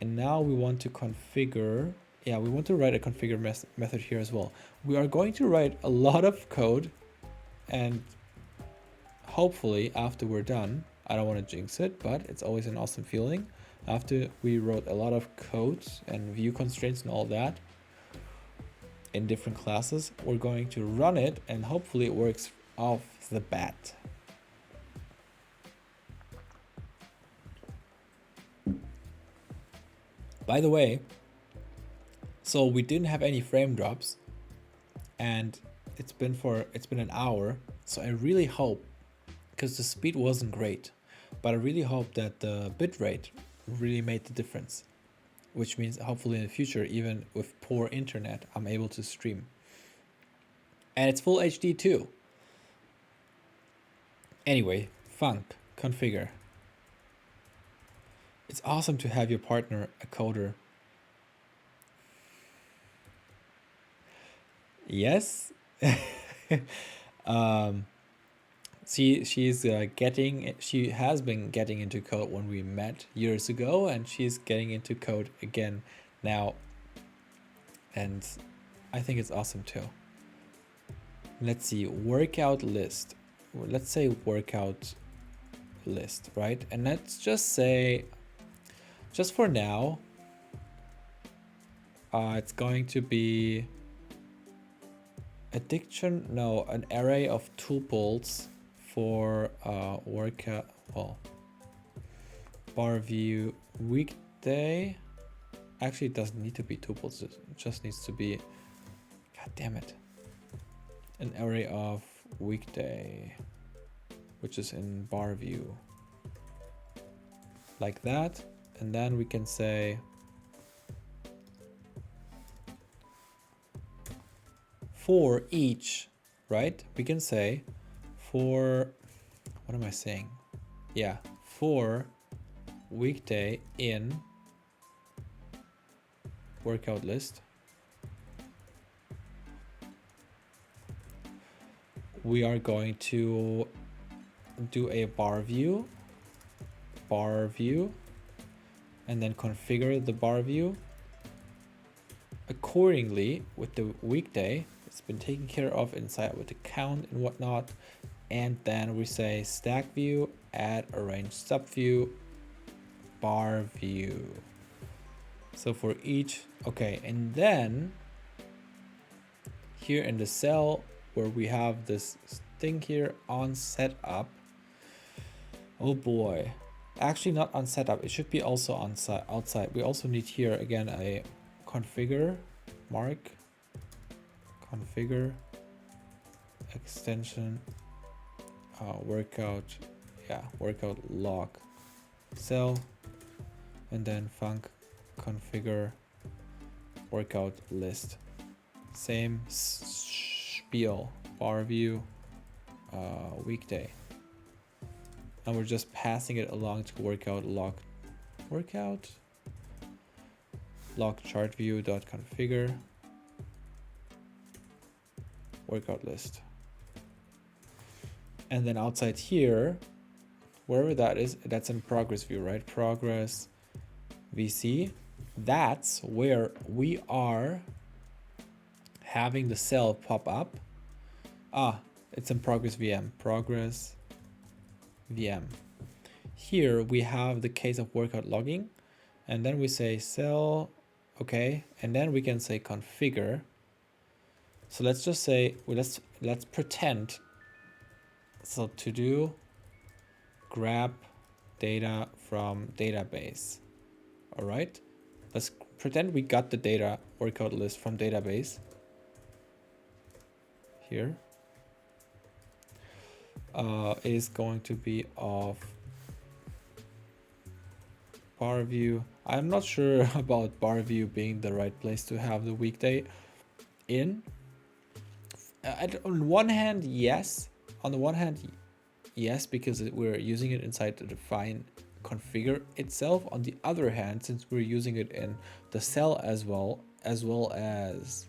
And now we want to configure, yeah, we want to write a configure method here as well. We are going to write a lot of code, and hopefully after we're done, I don't want to jinx it, but it's always an awesome feeling. After we wrote a lot of code and view constraints and all that in different classes, we're going to run it and hopefully it works off the bat. By the way, so we didn't have any frame drops and it's been an hour. So I really hope, because the speed wasn't great, but I really hope that the bitrate really made the difference, which means hopefully in the future, even with poor internet, I'm able to stream. And it's full HD too. Anyway, func configure. It's awesome to have your partner a coder. Yes. She has been getting into code when we met years ago, and she's getting into code again now. And I think it's awesome too. Let's see, workout list. Let's say workout list, right? And let's just say, just for now, it's going to be an array of tuples for workout, well, bar view weekday. Actually, it doesn't need to be tuples, it just needs to be, god damn it. an array of weekday, which is in bar view, like that. And then we can say for each, right? We can say for, what am I saying? Yeah, for weekday in workout list, we are going to do a bar view, and then configure the bar view accordingly with the weekday. It's been taken care of inside with the count and whatnot. And then we say stack view, add arrange subview, bar view. So for each, okay, and then here in the cell where we have this thing here on setup, oh boy, actually not on setup, it should be also on outside. We also need here again a configure mark, configure extension, workout, yeah, workout log cell, and then func configure workout list. Same spiel, bar view, weekday. And we're just passing it along to workout log chart view dot configure workout list. And then outside here, wherever that is, that's in progress view, right? Progress VC. That's where we are having the cell pop up. It's in progress VM, progress VM. Here we have the case of workout logging, and then we say cell, okay, and then we can say configure. So let's just say, well, let's pretend. So to do grab data from database. All right, let's pretend we got the data workout list from database here. Is going to be of bar view. I'm not sure about bar view being the right place to have the weekday in. On one hand, yes. On the one hand, yes, because we're using it inside the define configure itself. On the other hand, since we're using it in the cell as well as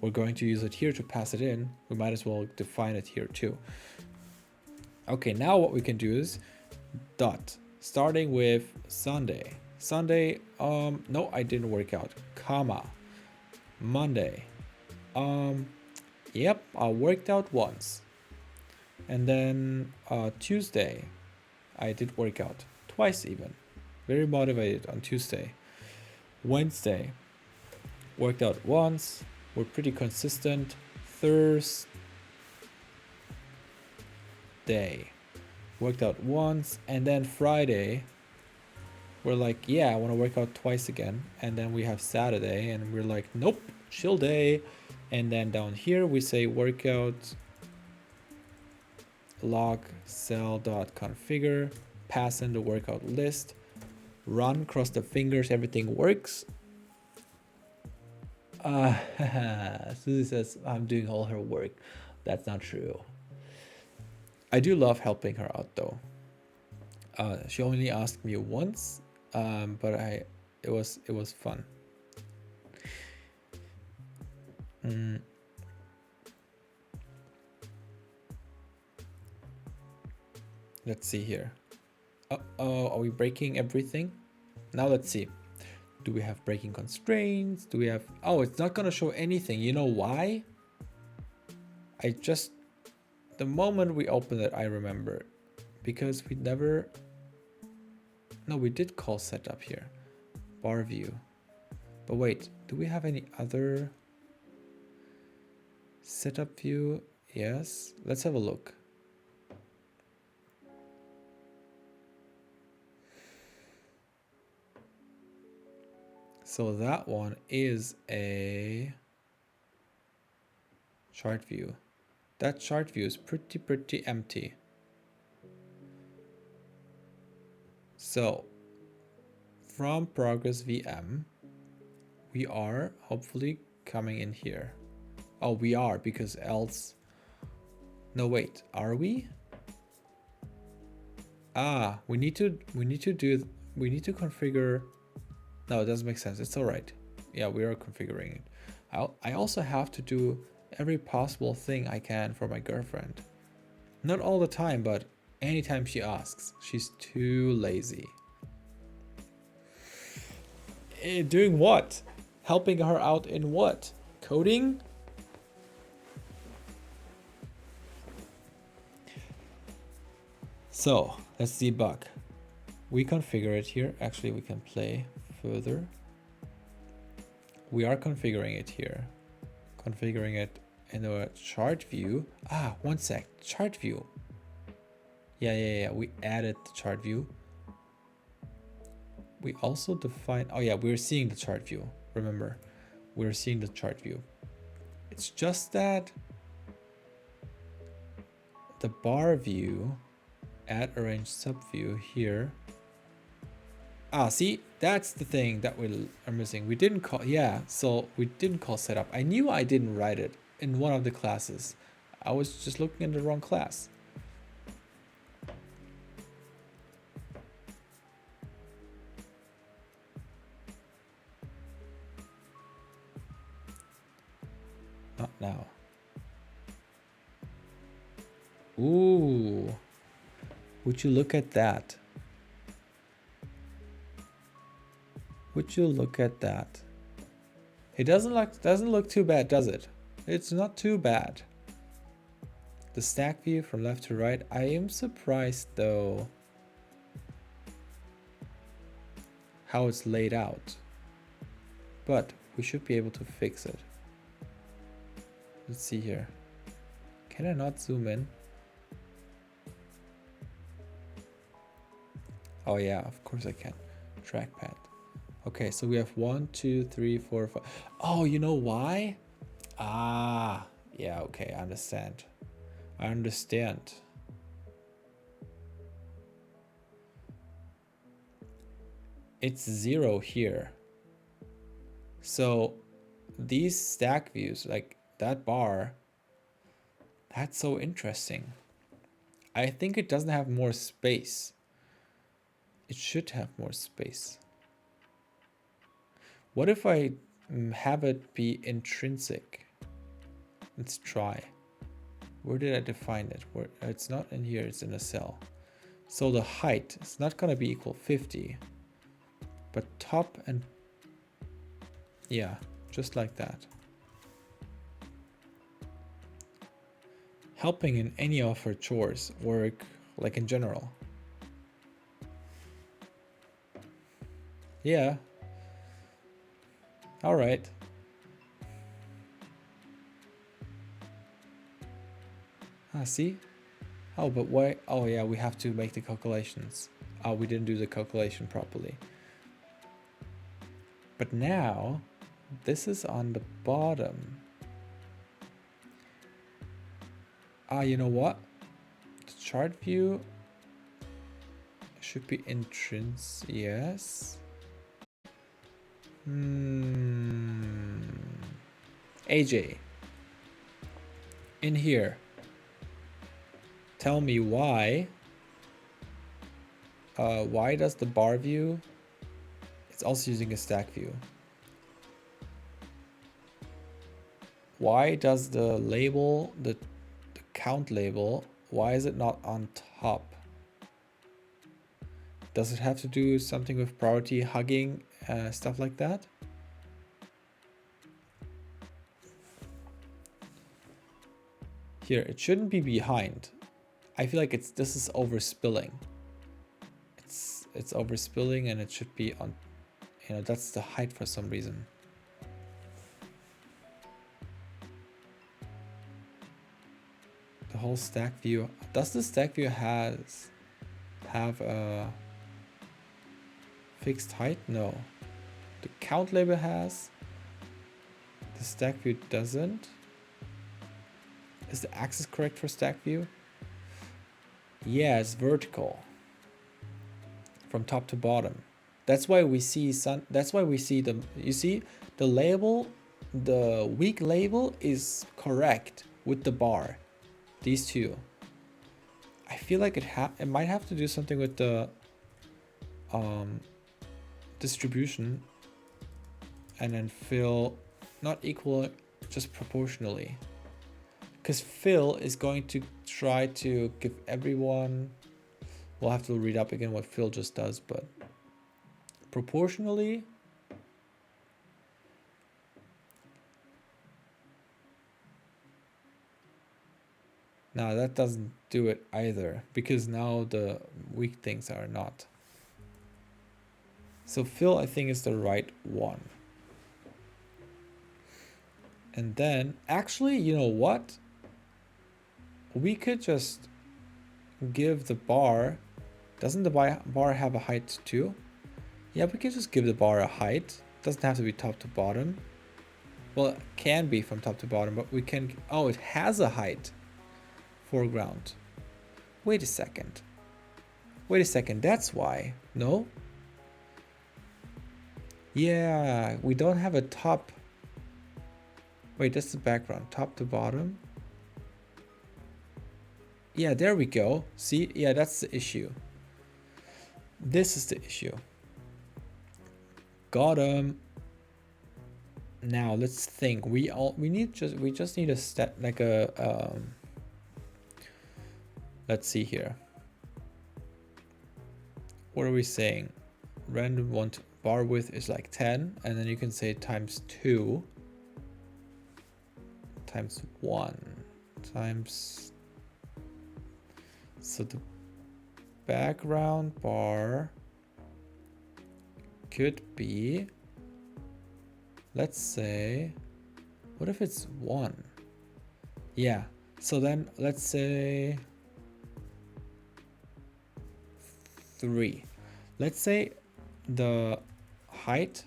we're going to use it here to pass it in, we might as well define it here too. Okay, now what we can do is dot, starting with Sunday. No, I didn't work out, comma, Monday. Yep, I worked out once. And then Tuesday, I did work out twice even. Very motivated on Tuesday. Wednesday, worked out once. We're pretty consistent. Thursday, worked out once. And then Friday, we're like, yeah, I want to work out twice again. And then we have Saturday, and we're like, nope, chill day. And then down here, we say workout log cell.configure, pass in the workout list, run, cross the fingers, everything works. Susie says I'm doing all her work. That's not true. I do love helping her out though. She only asked me once, but it was fun. Let's see here. Are we breaking everything? Now let's see. Do we have breaking constraints? Do we have... Oh, it's not gonna show anything. You know why? The moment we opened it, I remember. Because we never... No, we did call setup here. Bar view. But wait, do we have any other setup view? Yes. Let's have a look. So that one is a Chart view. That chart view is pretty empty. So from progress VM, we are hopefully coming in here. Oh, we are, because else. No, wait, are we? Ah, we need to configure. No, it doesn't make sense. It's all right. Yeah, we are configuring it. I also have to do every possible thing I can for my girlfriend. Not all the time, but anytime she asks. She's too lazy. Doing what? Helping her out in what? Coding? So let's debug. We configure it here. Actually, we can play further. We are configuring it here. Configuring it in a chart view. Ah, one sec. Chart view. Yeah. We added the chart view. We also define. Oh yeah, we're seeing the chart view. Remember, we're seeing the chart view. It's just that the bar view, add arrange subview here. Ah, see, that's the thing that we are missing. We didn't call, yeah, so we didn't call setup. I knew I didn't write it in one of the classes. I was just looking in the wrong class. Not now. Ooh, would you look at that? Would you look at that? It doesn't look too bad, does it? It's not too bad. The stack view from left to right. I am surprised though how it's laid out, but we should be able to fix it. Let's see here. Can I not zoom in? Oh yeah, of course I can. Trackpad. Okay, so we have 1, 2, 3, 4, 5. Oh, you know why? Ah, yeah, okay, I understand. I understand. It's 0 here. So these stack views, like that bar, that's so interesting. I think it doesn't have more space. It should have more space. What if I have it be intrinsic? Let's try. Where did I define it? Where it's not in here, it's in a cell. So the height is not going to be equal 50, but top and yeah, just like that. Helping in any of her chores, work, like in general. Yeah. All right. Ah, see? Oh, but why? Oh yeah, we have to make the calculations. Oh, we didn't do the calculation properly. But now, this is on the bottom. Ah, you know what? The chart view should be intrinsic. Yes. AJ, in here, tell me why does the bar view, it's also using a stack view. Why does the label, the count label, why is it not on top? Does it have to do something with priority hugging, stuff like that? Here, it shouldn't be behind. I feel like this is overspilling. It's overspilling and it should be on, you know, that's the height for some reason. The whole stack view. Does the stack view have a fixed height? No. The count label has. The stack view doesn't. Is the axis correct for stack view? Yeah, it's vertical from top to bottom. That's why we see that's why we see the, you see the label, the weak label is correct with the bar. These two. I feel like it might have to do something with the distribution, and then fill not equal, just proportionally. Because fill is going to try to give everyone, we'll have to read up again what fill just does, but proportionally, no, that doesn't do it either, because now the weak things are not. So fill, I think, is the right one. And then, actually, you know what? We could just give the bar, doesn't the bar have a height too? Yeah, we can just give the bar a height. Doesn't have to be top to bottom. Well, it can be from top to bottom, but we can, oh, it has a height. Foreground. Wait a second. Wait a second, that's why. No? Yeah, we don't have a top. Wait, that's the background. Top to bottom. Yeah, there we go. See? Yeah, that's the issue. This is the issue. Got him. Now let's think. We just need a step, like a let's see here. What are we saying? Random one bar width is like 10, and then you can say times 2 times 1 times, so the background bar could be, let's say, what if it's 1? Yeah, so then let's say 3. Let's say the height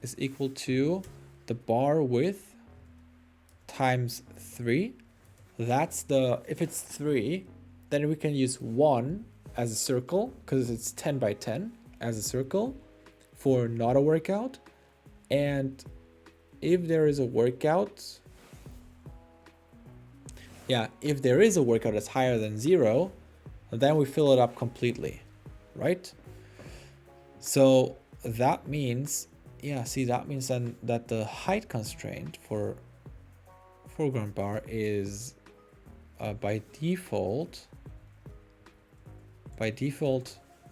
is equal to the bar width times 3. That's the, if it's 3, then we can use 1 as a circle, because it's 10 by 10 as a circle for not a workout. And if there is a workout, yeah, if there is a workout that's higher than 0, then we fill it up completely, right? So that means, yeah, see, that means then that the height constraint for foreground bar is by default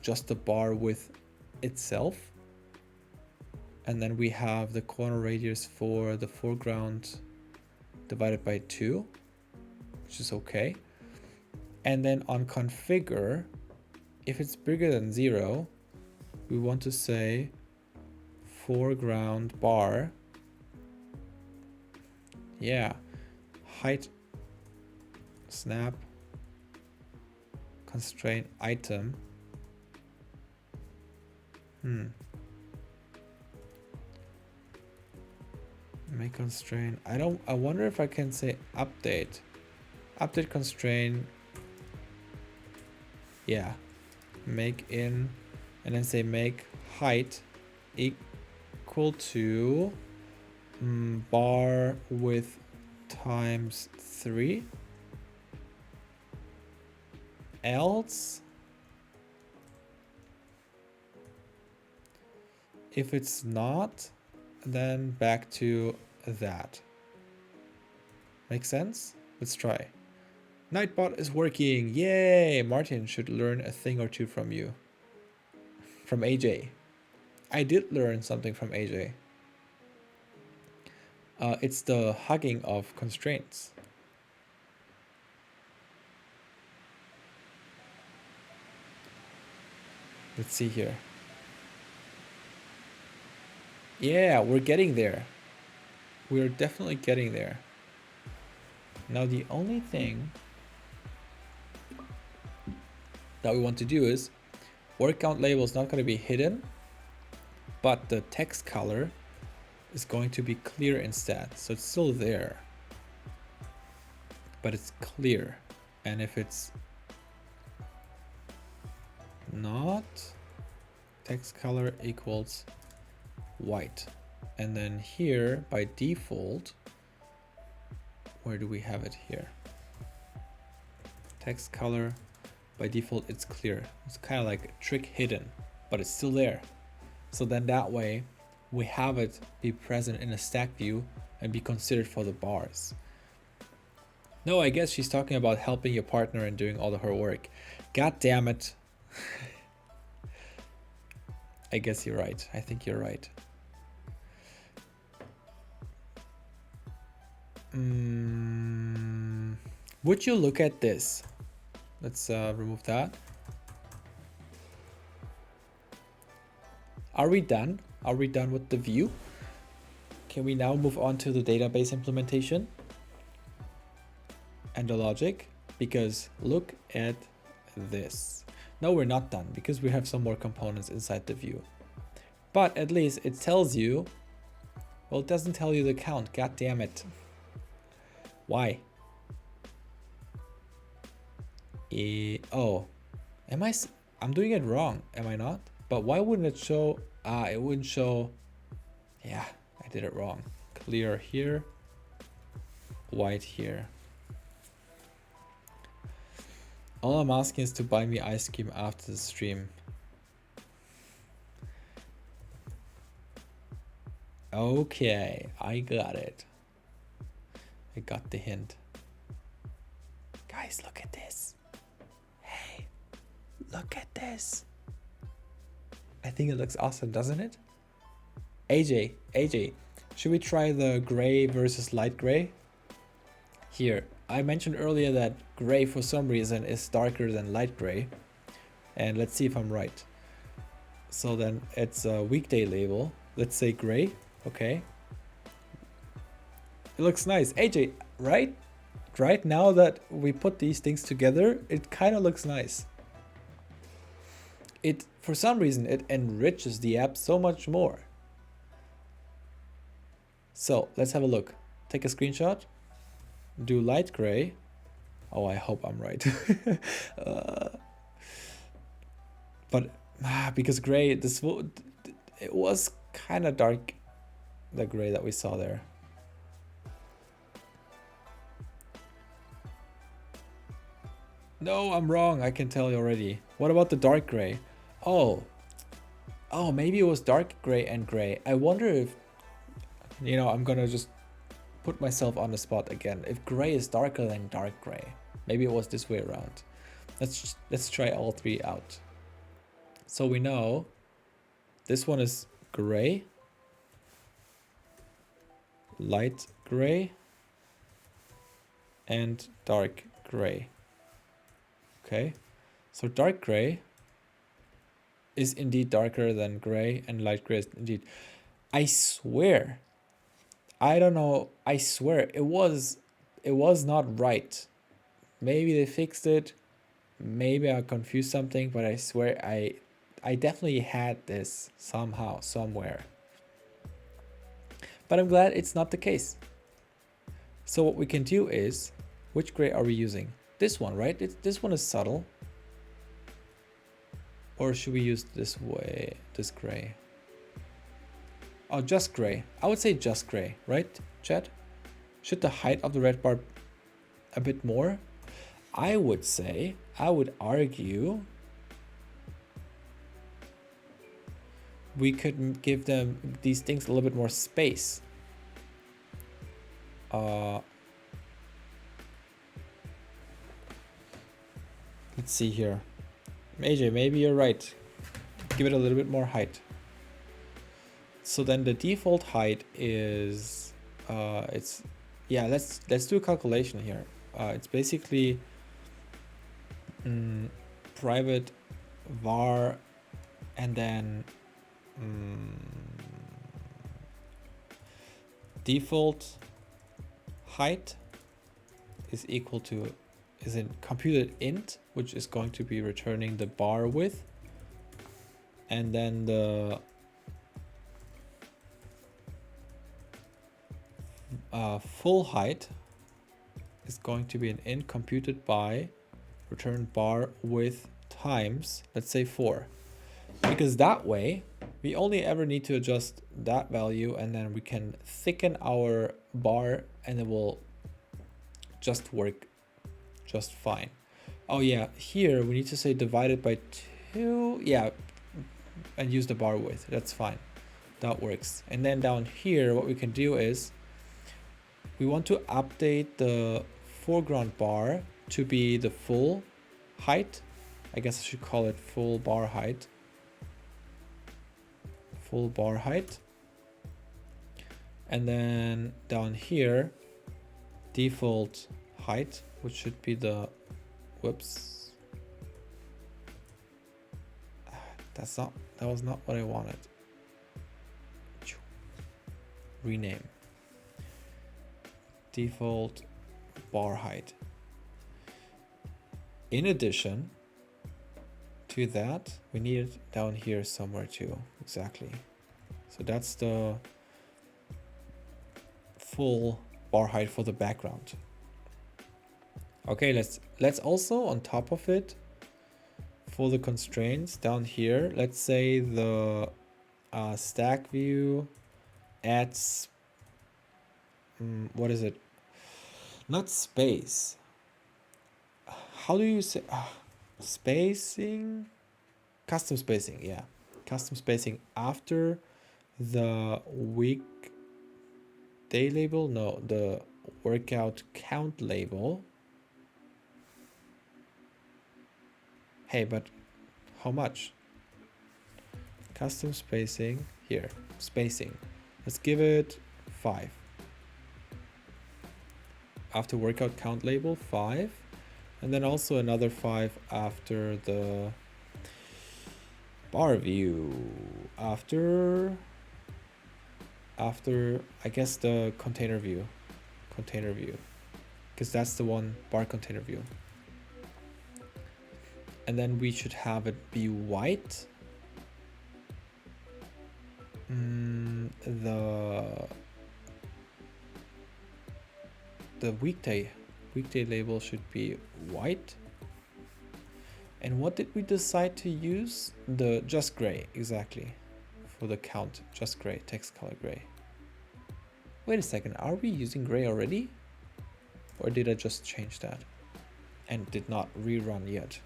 just the bar width itself, and then we have the corner radius for the foreground divided by 2, which is okay. And then on configure, if it's bigger than 0, we want to say foreground bar, yeah, height snap constraint item. Make constraint. I wonder if I can say update constraint. Yeah, make in, and then say make height equal to bar width times 3. Else, if it's not, then back to that. Make sense? Let's try. Nightbot is working. Yay! Martin should learn a thing or two from you. From AJ. I did learn something from AJ. It's the hugging of constraints. Let's see here. Yeah, we're getting there. We're definitely getting there. Now the only thing that we want to do is word count label is not going to be hidden, but the text color is going to be clear instead. So it's still there, but it's clear. And if it's not, text color equals white. And then here by default, where do we have it here? Text color by default, it's clear. It's kind of like a trick hidden, but it's still there. So then that way we have it be present in a stack view and be considered for the bars. No, I guess she's talking about helping your partner and doing all the hard work. God damn it. I guess you're right. I think you're right. Would you look at this? Let's remove that. Are we done? Are we done with the view? Can we now move on to the database implementation and the logic? Because look at this. No, we're not done because we have some more components inside the view. But at least it tells you, well, it doesn't tell you the count. God damn it. Why? Oh, I'm doing it wrong, am I not? But why wouldn't it show? It wouldn't show. Yeah, I did it wrong. Clear here, white here. All I'm asking is to buy me ice cream after the stream. Okay, I got it. I got the hint. Guys, look at this. Hey, look at this. I think it looks awesome, doesn't it? AJ, should we try the gray versus light gray? Here, I mentioned earlier that gray for some reason is darker than light gray. And let's see if I'm right. So then it's a weekday label. Let's say gray, okay. It looks nice. AJ, right? Right now that we put these things together, it kind of looks nice. For some reason, it enriches the app so much more. So let's have a look. Take a screenshot. Do light gray. Oh, I hope I'm right. But because gray, it was kind of dark, the gray that we saw there. No, I'm wrong. I can tell you already. What about the dark gray? Oh, maybe it was dark gray and gray. I wonder if, I'm gonna just put myself on the spot again. If gray is darker than dark gray, maybe it was this way around. Let's try all three out. So we know this one is gray, light gray, and dark gray. Okay, so dark gray is indeed darker than gray, and light gray is indeed. I swear, I don't know, I swear it was not right. Maybe they fixed it, maybe I confused something, but I swear I definitely had this somehow, somewhere. But I'm glad it's not the case. So what we can do is, which gray are we using? This one, right? This one is subtle. Or should we use this gray? Oh, just gray. I would say just gray, right, chat? Should the height of the red bar a bit more? I would argue we could give them these things a little bit more space. Let's see here. AJ, maybe you're right. Give it a little bit more height. So then the default height is let's do a calculation here. It's basically private var and then default height is equal to computed int, which is going to be returning the bar width, and then the full height is going to be an int computed by return bar with times, let's say 4. Because that way, we only ever need to adjust that value, and then we can thicken our bar and it will just work just fine. Oh yeah, here we need to say divided by 2. Yeah, and use the bar width. That's fine. That works. And then down here, what we can do is we want to update the foreground bar to be the full height. I guess I should call it full bar height. Full bar height. And then down here, default height, which should be the, whoops. That was not what I wanted. Rename. Default bar height. In addition to that, we need it down here somewhere too. Exactly. So that's the full bar height for the background. Okay, let's also on top of it, for the constraints down here, let's say the stack view adds what is it? Not space. How do you say spacing? Custom spacing, yeah. Custom spacing after the weekday label? No, the workout count label. Hey, but how much? Custom spacing, here, spacing. Let's give it 5. After workout count label, 5. And then also another 5 after the bar view. After I guess the container view. Because that's the one, bar container view. And then we should have it be white. The weekday label should be white. And what did we decide to use? The just gray, exactly. For the count, just gray, text color gray. Wait a second, are we using gray already? Or did I just change that? And did not rerun yet.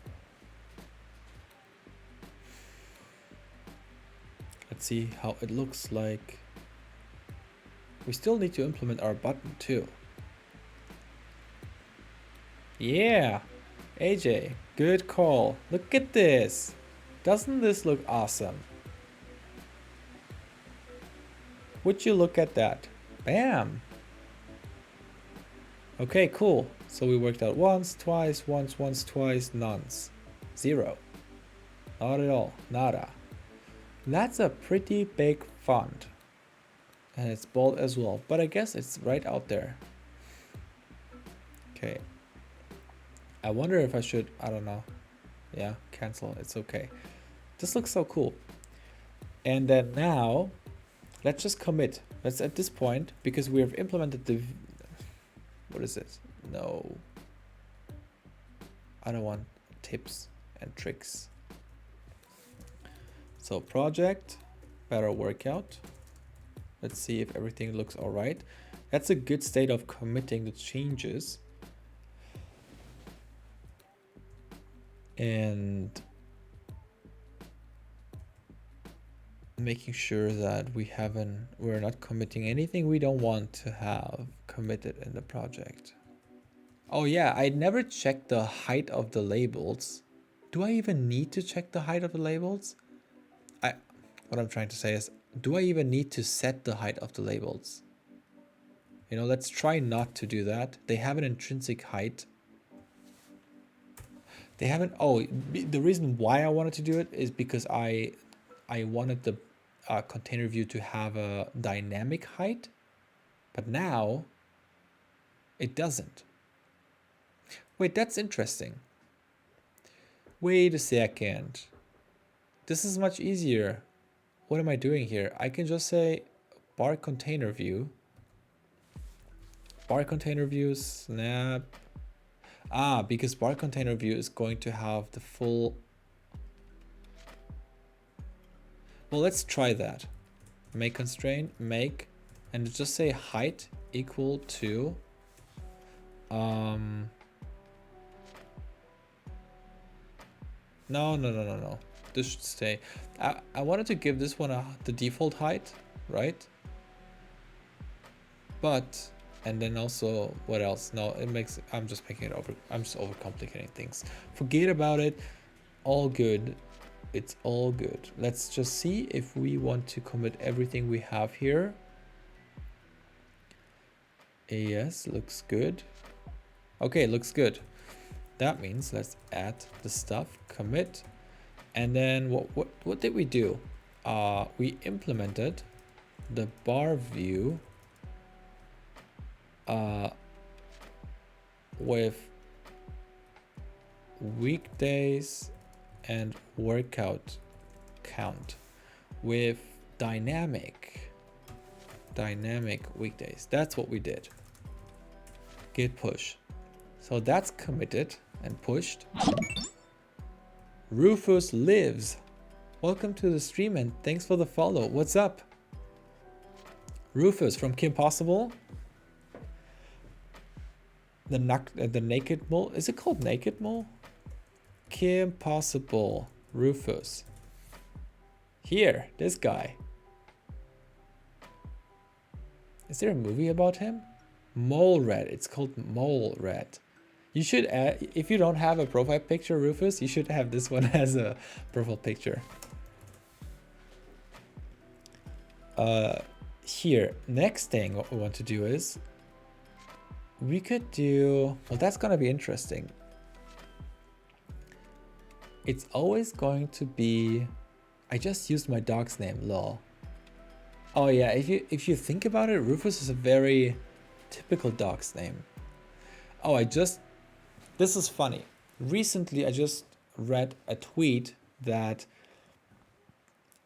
Let's see how it looks like. We still need to implement our button too. Yeah, AJ, good call. Look at this. Doesn't this look awesome? Would you look at that? Bam. Okay, cool. So we worked out once, twice, twice, nones. 0. Not at all, nada. That's a pretty big font. And it's bold as well, but I guess it's right out there. Okay. I wonder if I should, I don't know. Yeah, cancel, it's okay. This looks so cool. And then now, let's just commit. Let's at this point, because we have implemented the, what is it? No. I don't want tips and tricks. So project, better workout. Let's see if everything looks all right. That's a good state of committing the changes. And making sure that we're not committing anything we don't want to have committed in the project. Oh yeah, I never checked the height of the labels. Do I even need to check the height of the labels? What I'm trying to say is, do I even need to set the height of the labels? You know, let's try not to do that. They have an intrinsic height. They haven't, oh, the reason why I wanted to do it is because I wanted the container view to have a dynamic height, but now it doesn't. Wait, that's interesting. Wait a second. This is much easier. What am I doing here? I can just say bar container view bar container view, snap. Because bar container view is going to have the full. Well, let's try that. Make constraint, make, and just say height equal to no. This should stay. I wanted to give this one the default height, right? But, and then also, what else? No, it makes, I'm just making it over, I'm just overcomplicating things. Forget about it, all good. It's all good. Let's just see if we want to commit everything we have here. Yes, looks good. Okay, looks good. That means let's add the stuff, commit. And then what did we do? We implemented the bar view with weekdays and workout count with dynamic weekdays. That's what we did. Git push. So that's committed and pushed. Rufus lives. Welcome to the stream and thanks for the follow. What's up? Rufus from Kim Possible. The naked mole. Is it called naked mole? Kim Possible. Rufus. Here, this guy. Is there a movie about him? Mole Red. It's called Mole Red. You should add, if you don't have a profile picture, Rufus, you should have this one as a profile picture. Here, next thing what we want to do is, we could do, well, that's gonna be interesting. It's always going to be, I just used my dog's name, lol. Oh yeah, if you think about it, Rufus is a very typical dog's name. Oh, this is funny. Recently, I just read a tweet that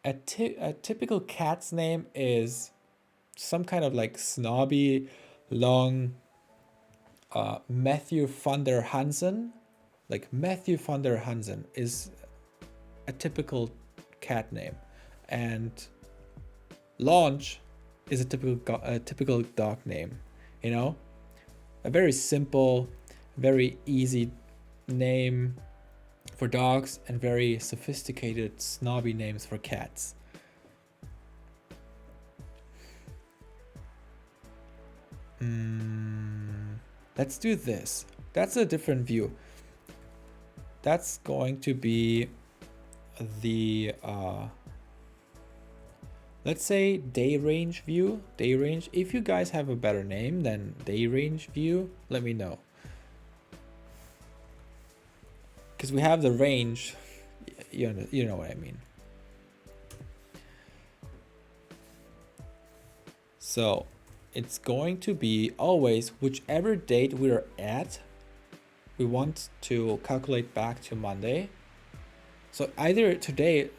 a typical cat's name is some kind of like snobby, long Matthew van der Hansen. Like Matthew van der Hansen is a typical cat name. And Launch is a typical dog name, you know? A very simple, very easy name for dogs and very sophisticated, snobby names for cats. Let's do this. That's a different view. That's going to be the, let's say day range view, day range. If you guys have a better name than day range view, let me know. Because we have the range, you know what I mean. So it's going to be always whichever date we're at, we want to calculate back to Monday. So either today,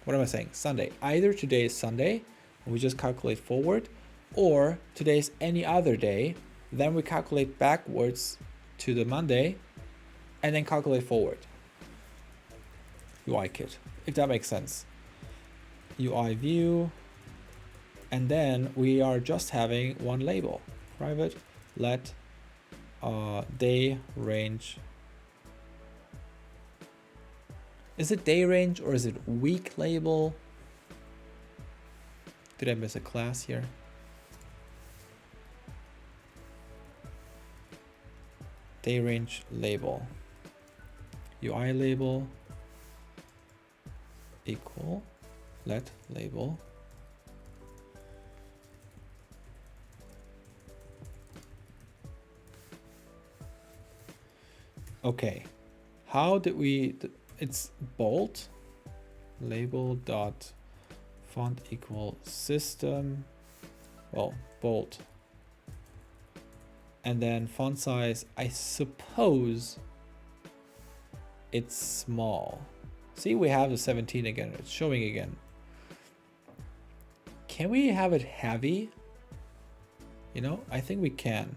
what am I saying? Sunday. Either today is Sunday, and we just calculate forward, or today is any other day, then we calculate backwards to the Monday, and then calculate forward. UI kit, if that makes sense. UI view, and then we are just having one label, private let day range. Is it day range or is it week label? Did I miss a class here? Day range label. UI label equal let label. Okay, how did we, it's bold, label dot font equal system, well, bold. And then font size, I suppose it's small. See, we have the 17 again, it's showing again. Can we have it heavy? You know, I think we can.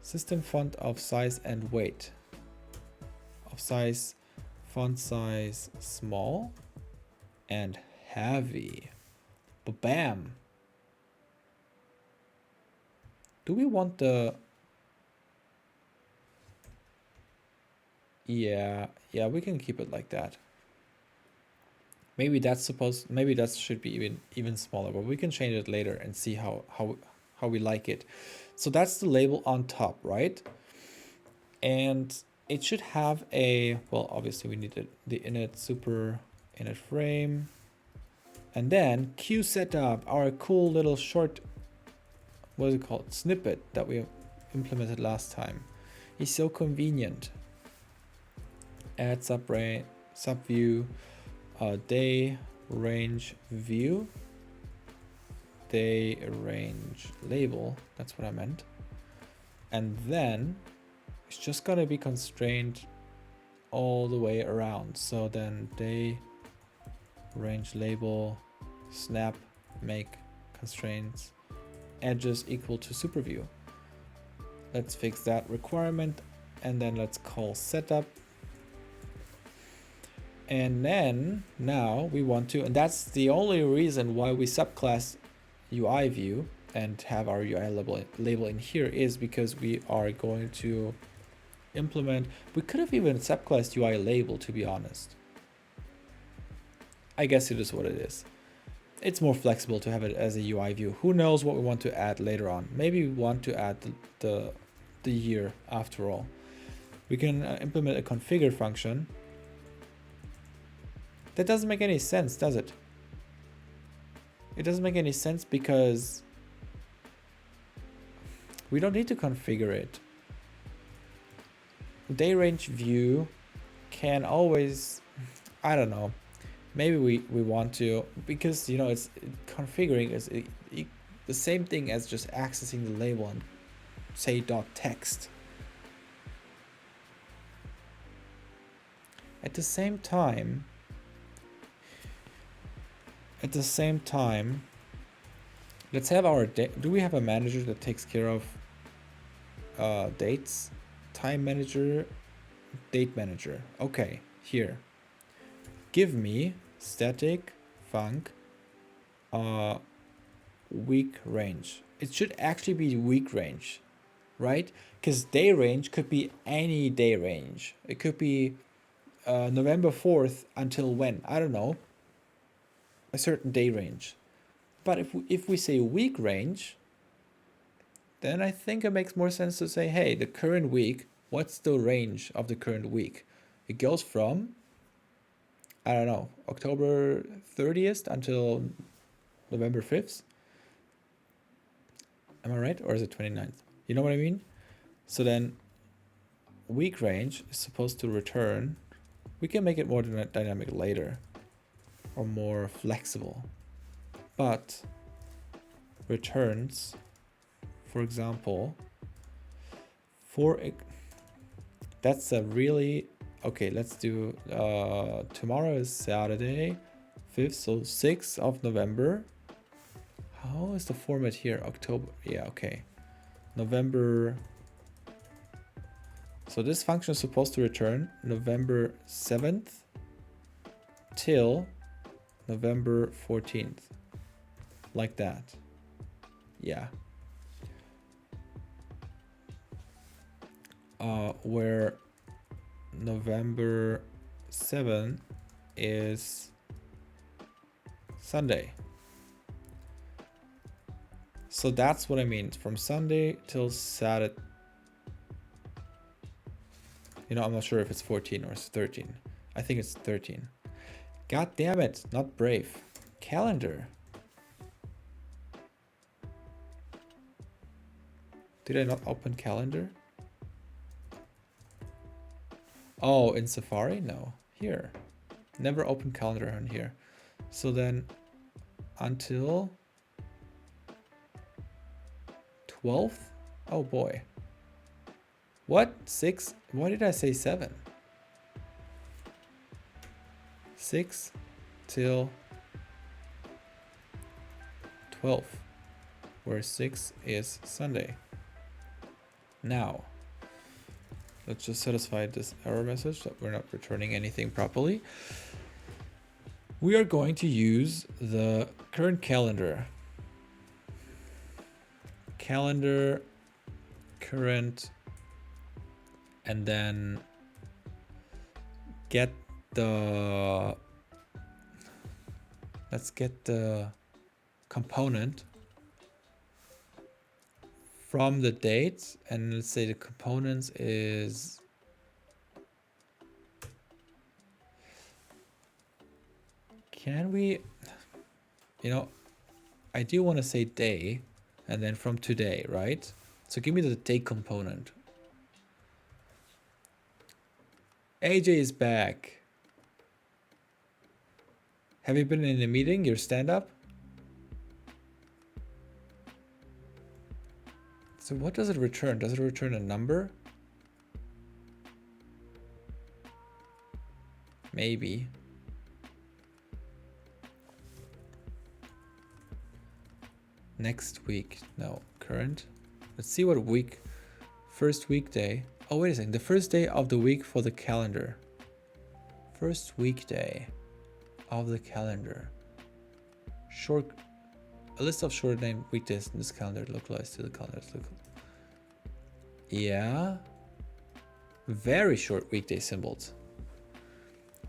System font of size and weight. Of size, font size small and heavy. Bam. Do we want the... Yeah, we can keep it like that. Maybe that should be even smaller, but we can change it later and see how we like it. So that's the label on top, right? And it should have a, well, obviously we need the init super init frame, and then queue setup, our cool little short, what is it called, snippet that we implemented last time. It's so convenient. Add subview, day range view, day range label. That's what I meant. And then it's just gonna be constrained all the way around. So then day range label snap make constraints edges equal to superview. Let's fix that requirement, and then let's call setup. And then now we want to, and that's the only reason why we subclass UI view and have our UI label in here, is because we are going to implement, we could have even subclassed UI label, to be honest. I guess it is what it is. It's more flexible to have it as a UI view. Who knows what we want to add later on. Maybe we want to add the year after all. We can implement a configure function. That doesn't make any sense, does it? It doesn't make any sense because we don't need to configure it. Day range view can always, I don't know, maybe we want to, because you know, it's configuring is the same thing as just accessing the label and say .text. At the same time, let's have our do we have a manager that takes care of dates? Time manager, date manager. Okay, here. Give me static func week range. It should actually be week range, right? Because day range could be any day range. It could be November 4th until when? I don't know. A certain day range. But if we say week range, then I think it makes more sense to say, hey, the current week, what's the range of the current week? It goes from, I don't know, October 30th until November 5th. Am I right? Or is it 29th? You know what I mean? So then week range is supposed to return. We can make it more dynamic later or more flexible. But returns, for example, that's a really, okay, let's do, tomorrow is Saturday, 5th, so 6th of November. How is the format here? October, yeah, okay. November, so this function is supposed to return November 7th till November 14th. Like that. Yeah. Where November 7 is Sunday. So that's what I mean. From Sunday till Saturday. You know, I'm not sure if it's 14 or it's 13. I think it's 13. God damn it, not Brave. Calendar. Did I not open calendar? Oh, in Safari? No. Here. Never open calendar on here. So then until 12th? Oh boy. What? 6? Why did I say 7? 6 till 12th, where 6 is Sunday. Now, let's just satisfy this error message that we're not returning anything properly. We are going to use the current calendar. Calendar, current, and then get the, let's get the component from the date, and let's say the components is can we, you know, I do want to say day and then from today, right? So give me the day component. AJ is back. Have you been in a meeting, your stand-up? So what does it return? Does it return a number? Maybe. Next week, no, current. Let's see what week, first weekday. Oh, wait a second, the first day of the week for the calendar. First weekday of the calendar. A list of short named weekdays in this calendar localized to the calendar. Yeah. Very short weekday symbols.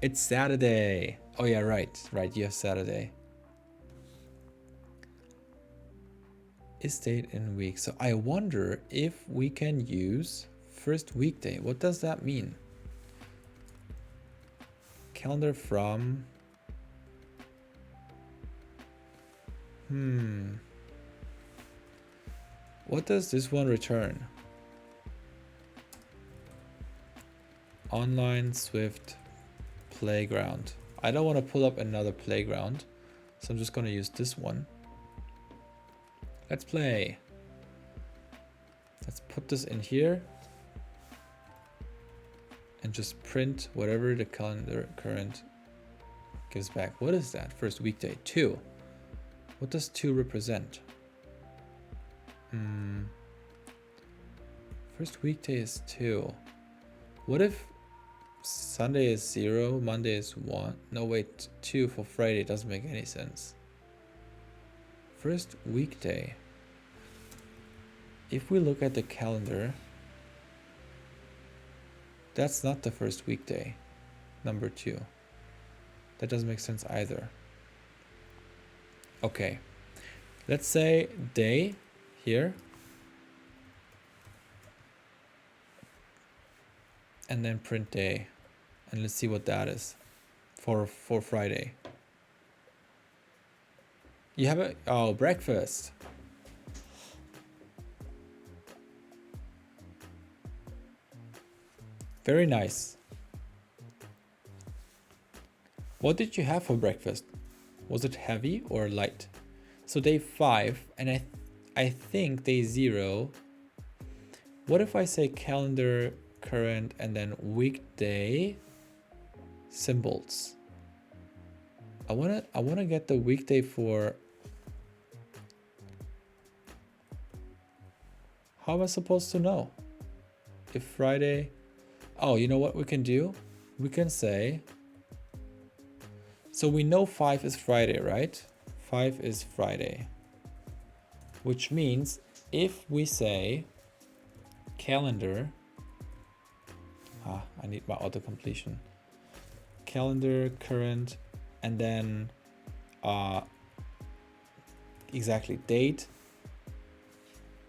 It's Saturday. Oh yeah, right, you have Saturday. Is date in week. So I wonder if we can use first weekday. What does that mean? Calendar from. What does this one return? Online Swift playground. I don't want to pull up another playground, so I'm just going to use this one. Let's play. Let's put this in here and just print whatever the calendar current gives back. What is that? First weekday, 2. What does 2 represent? First weekday is 2. What if Sunday is 0, Monday is 1? No, wait, 2 for Friday doesn't make any sense. First weekday. If we look at the calendar, that's not the first weekday, number 2. That doesn't make sense either. Okay, let's say day here, and then print day, and let's see what that is for Friday. You have a, oh, breakfast. Very nice. What did you have for breakfast? Was it heavy or light? So day 5, and I think day 0. What if I say calendar, current, and then weekday symbols? I wanna get the weekday for. How am I supposed to know? If Friday. Oh, you know what we can do? We can say. So we know 5 is Friday, right? 5 is Friday. Which means if we say calendar. I need my auto-completion. Calendar, current, and then exactly date.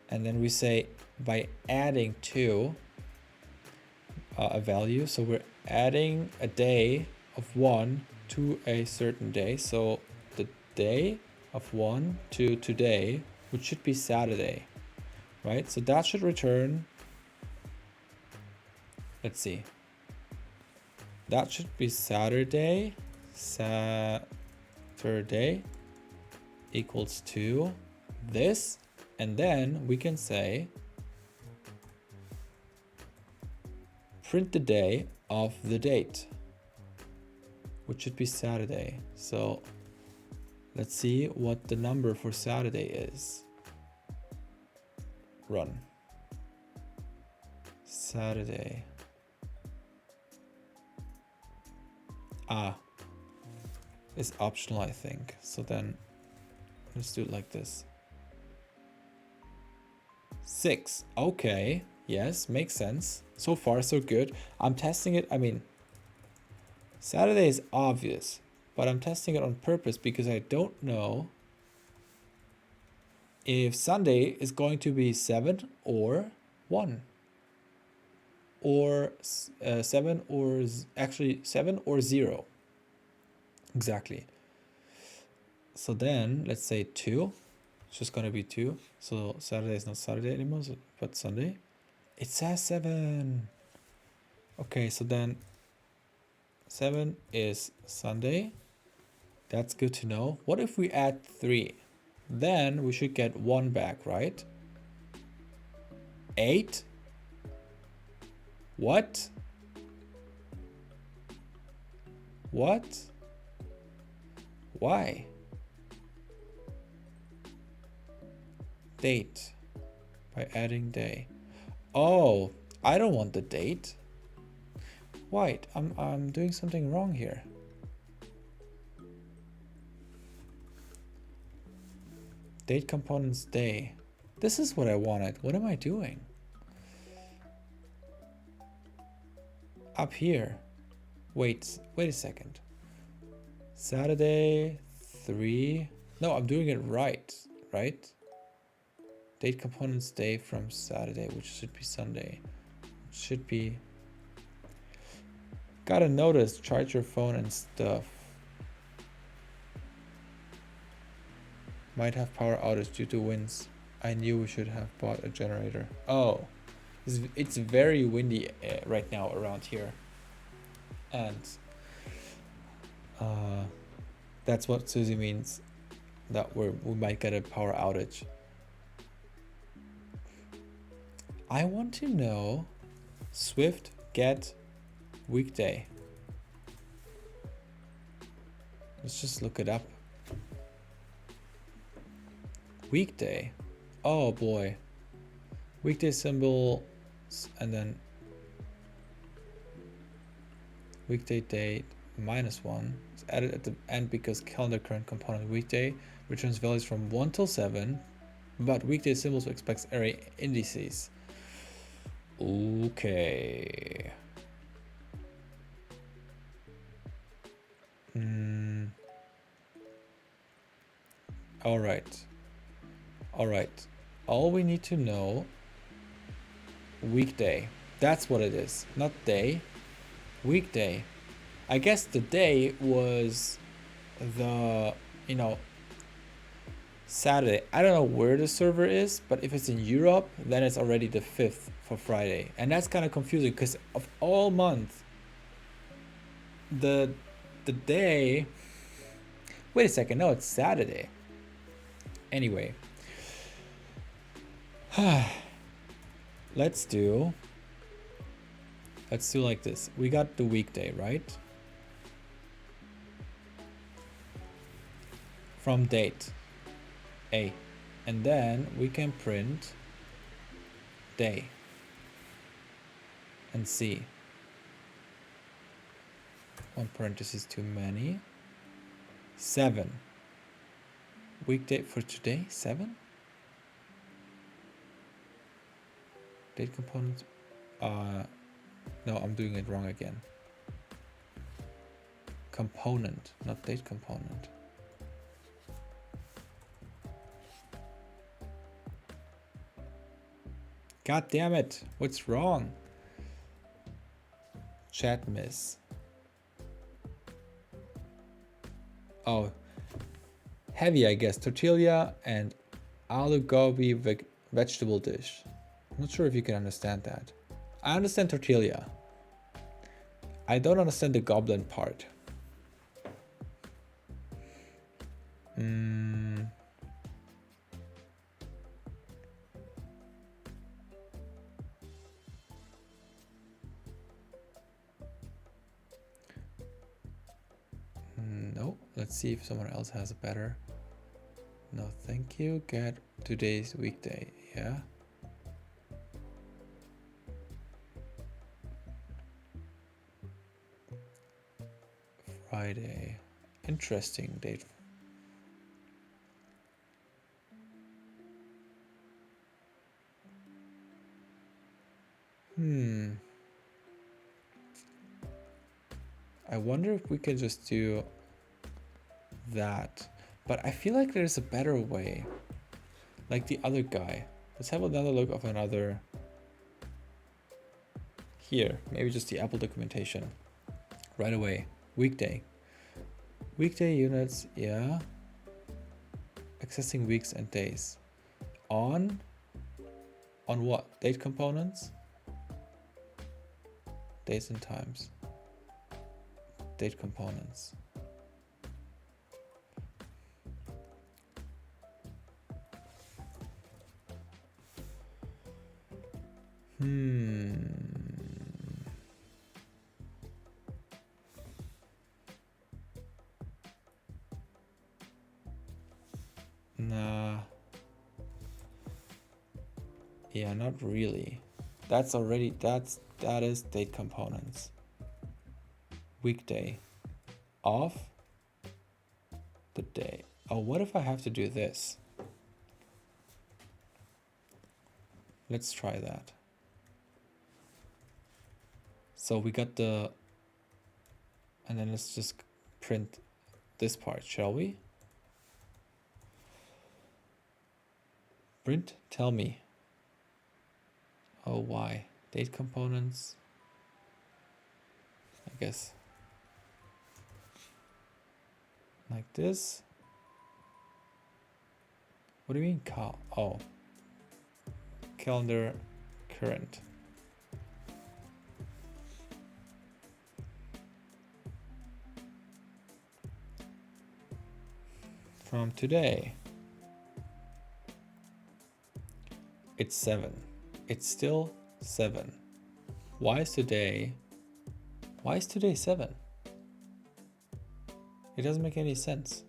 And then we say by adding 2 a value. So we're adding a day of 1 to a certain day. So the day of 1 to today, which should be Saturday, right? So that should return. Let's see. That should be Saturday. Saturday equals to this. And then we can say print the day of the date, which should be Saturday. So let's see what the number for Saturday is. Run. Saturday. It's optional, I think. So then let's do it like this. 6. Okay. Yes, makes sense. So far, so good. I'm testing it. I mean, Saturday is obvious, but I'm testing it on purpose because I don't know if Sunday is going to be 7 or 1. Or 7 or actually 7 or 0. Exactly. So then let's say 2. It's just going to be 2. So Saturday is not Saturday anymore, but Sunday. It says 7. Okay, so then 7 is Sunday. That's good to know. What if we add 3? Then we should get 1 back, right? 8? What? What? Why? Date. By adding day. Oh, I don't want the date. Wait, I'm doing something wrong here. Date components day. This is what I wanted. What am I doing? Up here. Wait a second. Saturday 3. No, I'm doing it right. Date components day from Saturday, which should be Sunday. Should be. Gotta notice, charge your phone and stuff. Might have power outage due to winds. I knew we should have bought a generator. Oh, it's very windy right now around here. And that's what Susie means, that we might get a power outage. I want to know Swift get weekday. Let's just look it up. Weekday. Oh boy. Weekday symbol and then weekday date -1 is added at the end because calendar current component weekday returns values from 1 till 7, but weekday symbols expects array indices. Okay. All right. All we need to know, weekday. That's what it is. Not day. Weekday. I guess the day was the, Saturday. I don't know where the server is, but if it's in Europe, then it's already the 5th for Friday. And that's kind of confusing because of all month, the day. Wait a second. No, it's Saturday. Anyway. Let's do like this. We got the weekday, right? From date A. And then we can print day and C. 1 parenthesis too many. 7. Weekday for today, 7? Date component. No, I'm doing it wrong again. Component, not date component. God damn it, what's wrong? Chat miss. Oh, heavy, I guess. Tortilla and aloo gobi vegetable dish. I'm not sure if you can understand that. I understand tortilla. I don't understand the goblin part. No, let's see if someone else has a better. No, thank you. Get today's weekday. Yeah. Friday. Interesting date. I wonder if we can just do that. But I feel like there's a better way. Like the other guy. Let's have another look of another. Here, maybe just the Apple documentation. Right away. Weekday. Weekday units, yeah. Accessing weeks and days. On what? Date components? Dates and times. Date components. Nah. Yeah, not really. That is date components. Weekday. Of the day. Oh, what if I have to do this? Let's try that. So we got the, and then let's just print this part, shall we? Print, tell me. Oh, why? Date components. I guess. Like this. What do you mean cal? Oh. Calendar current. From today. It's 7. It's still 7. Why is today 7? It doesn't make any sense.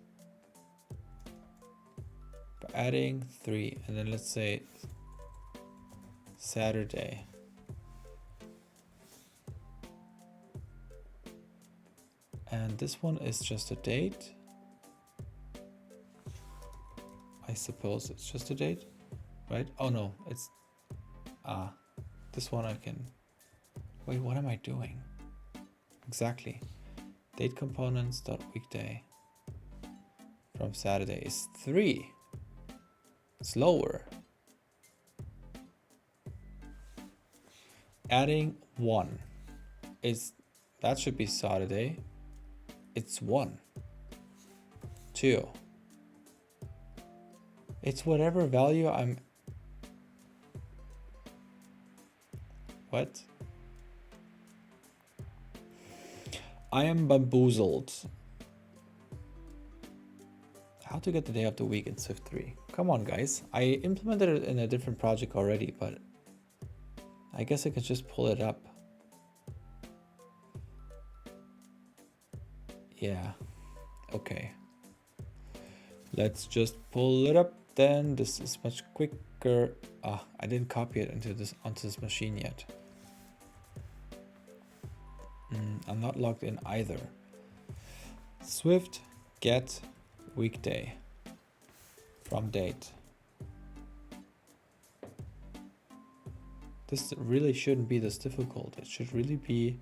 But adding 3 and then let's say Saturday. And this one is just a date. I suppose it's just a date, right? Oh no, it's this one I can wait, what am I doing? Exactly. Date components dot weekday from Saturday is 3. It's lower. Adding 1 is that should be Saturday. It's 1. 2. It's whatever value I'm. What? I am bamboozled. How to get the day of the week in Swift 3? Come on, guys. I implemented it in a different project already, but I guess I could just pull it up. Yeah. Okay. Let's just pull it up then. This is much quicker. I didn't copy it onto this machine yet. I'm not logged in either. Swift get weekday from date. This really shouldn't be this difficult. It should really be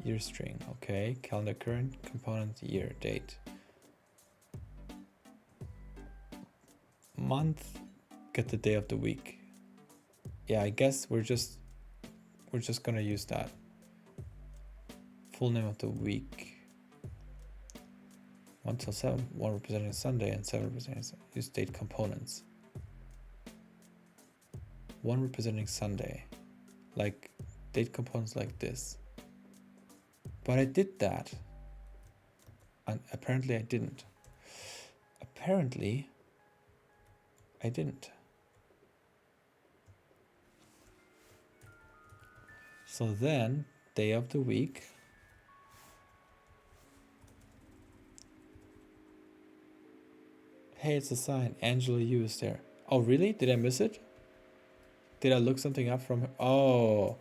year string. Okay, calendar current component year date. Month get the day of the week. Yeah, I guess we're just gonna use that. Full name of the week. 1 till 7, 1 representing Sunday and 7 representing use date components. 1 representing Sunday. Like date components like this. But I did that. And apparently I didn't. Apparently I didn't. So then, day of the week. Hey, it's a sign. Angela Yu is there. Oh, really? Did I miss it? Did I look something up from her? Oh,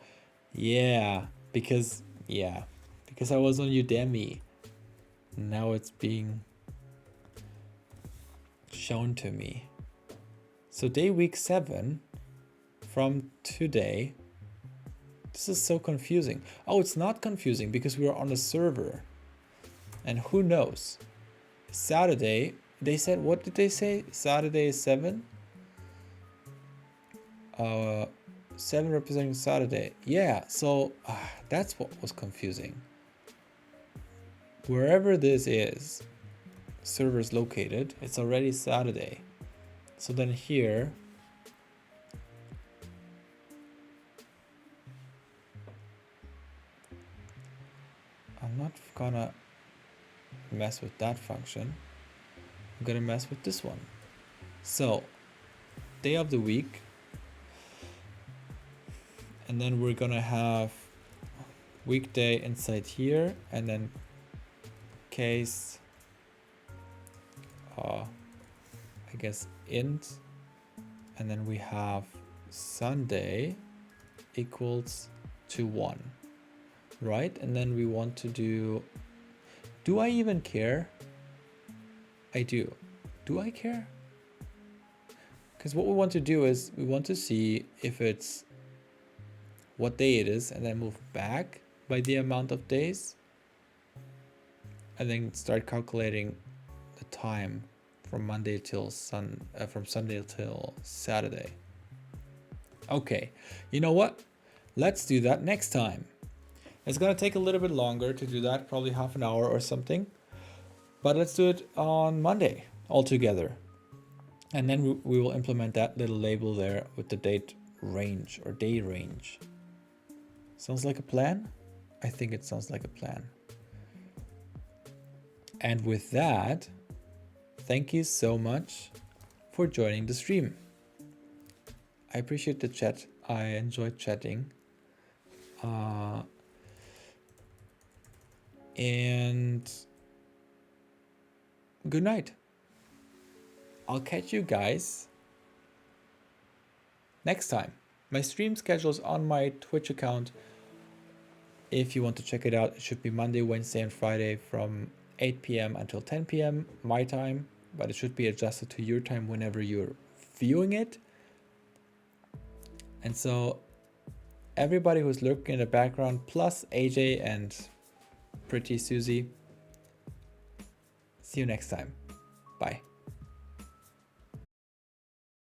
yeah. Because because I was on Udemy. Now it's being shown to me. So day week 7 from today. This is so confusing. Oh, it's not confusing because we're on a server. And who knows? Saturday, they said, what did they say? Saturday is 7? 7 representing Saturday. Yeah, so that's what was confusing. Wherever this is, server is located, it's already Saturday. So then here, I'm not gonna mess with that function. I'm gonna mess with this one. So, day of the week, and then we're gonna have weekday inside here, and then case, I guess int, and then we have Sunday equals to 1, right? And then we want to do I even care? I do. Do I care? Because what we want to do is we want to see if it's what day it is, and then move back by the amount of days, and then start calculating the time from Monday till from Sunday till Saturday. Okay, you know what? Let's do that next time. It's gonna take a little bit longer to do that, probably half an hour or something. But let's do it on Monday all together. And then we will implement that little label there with the date range or day range. Sounds like a plan? I think it sounds like a plan. And with that, thank you so much for joining the stream. I appreciate the chat. I enjoyed chatting. And good night. I'll catch you guys next time. My stream schedule is on my Twitch account. If you want to check it out, it should be Monday, Wednesday, and Friday from 8 p.m. until 10 p.m. my time, but it should be adjusted to your time whenever you're viewing it. And so everybody who's lurking in the background, plus AJ and Pretty Susie, see you next time. Bye.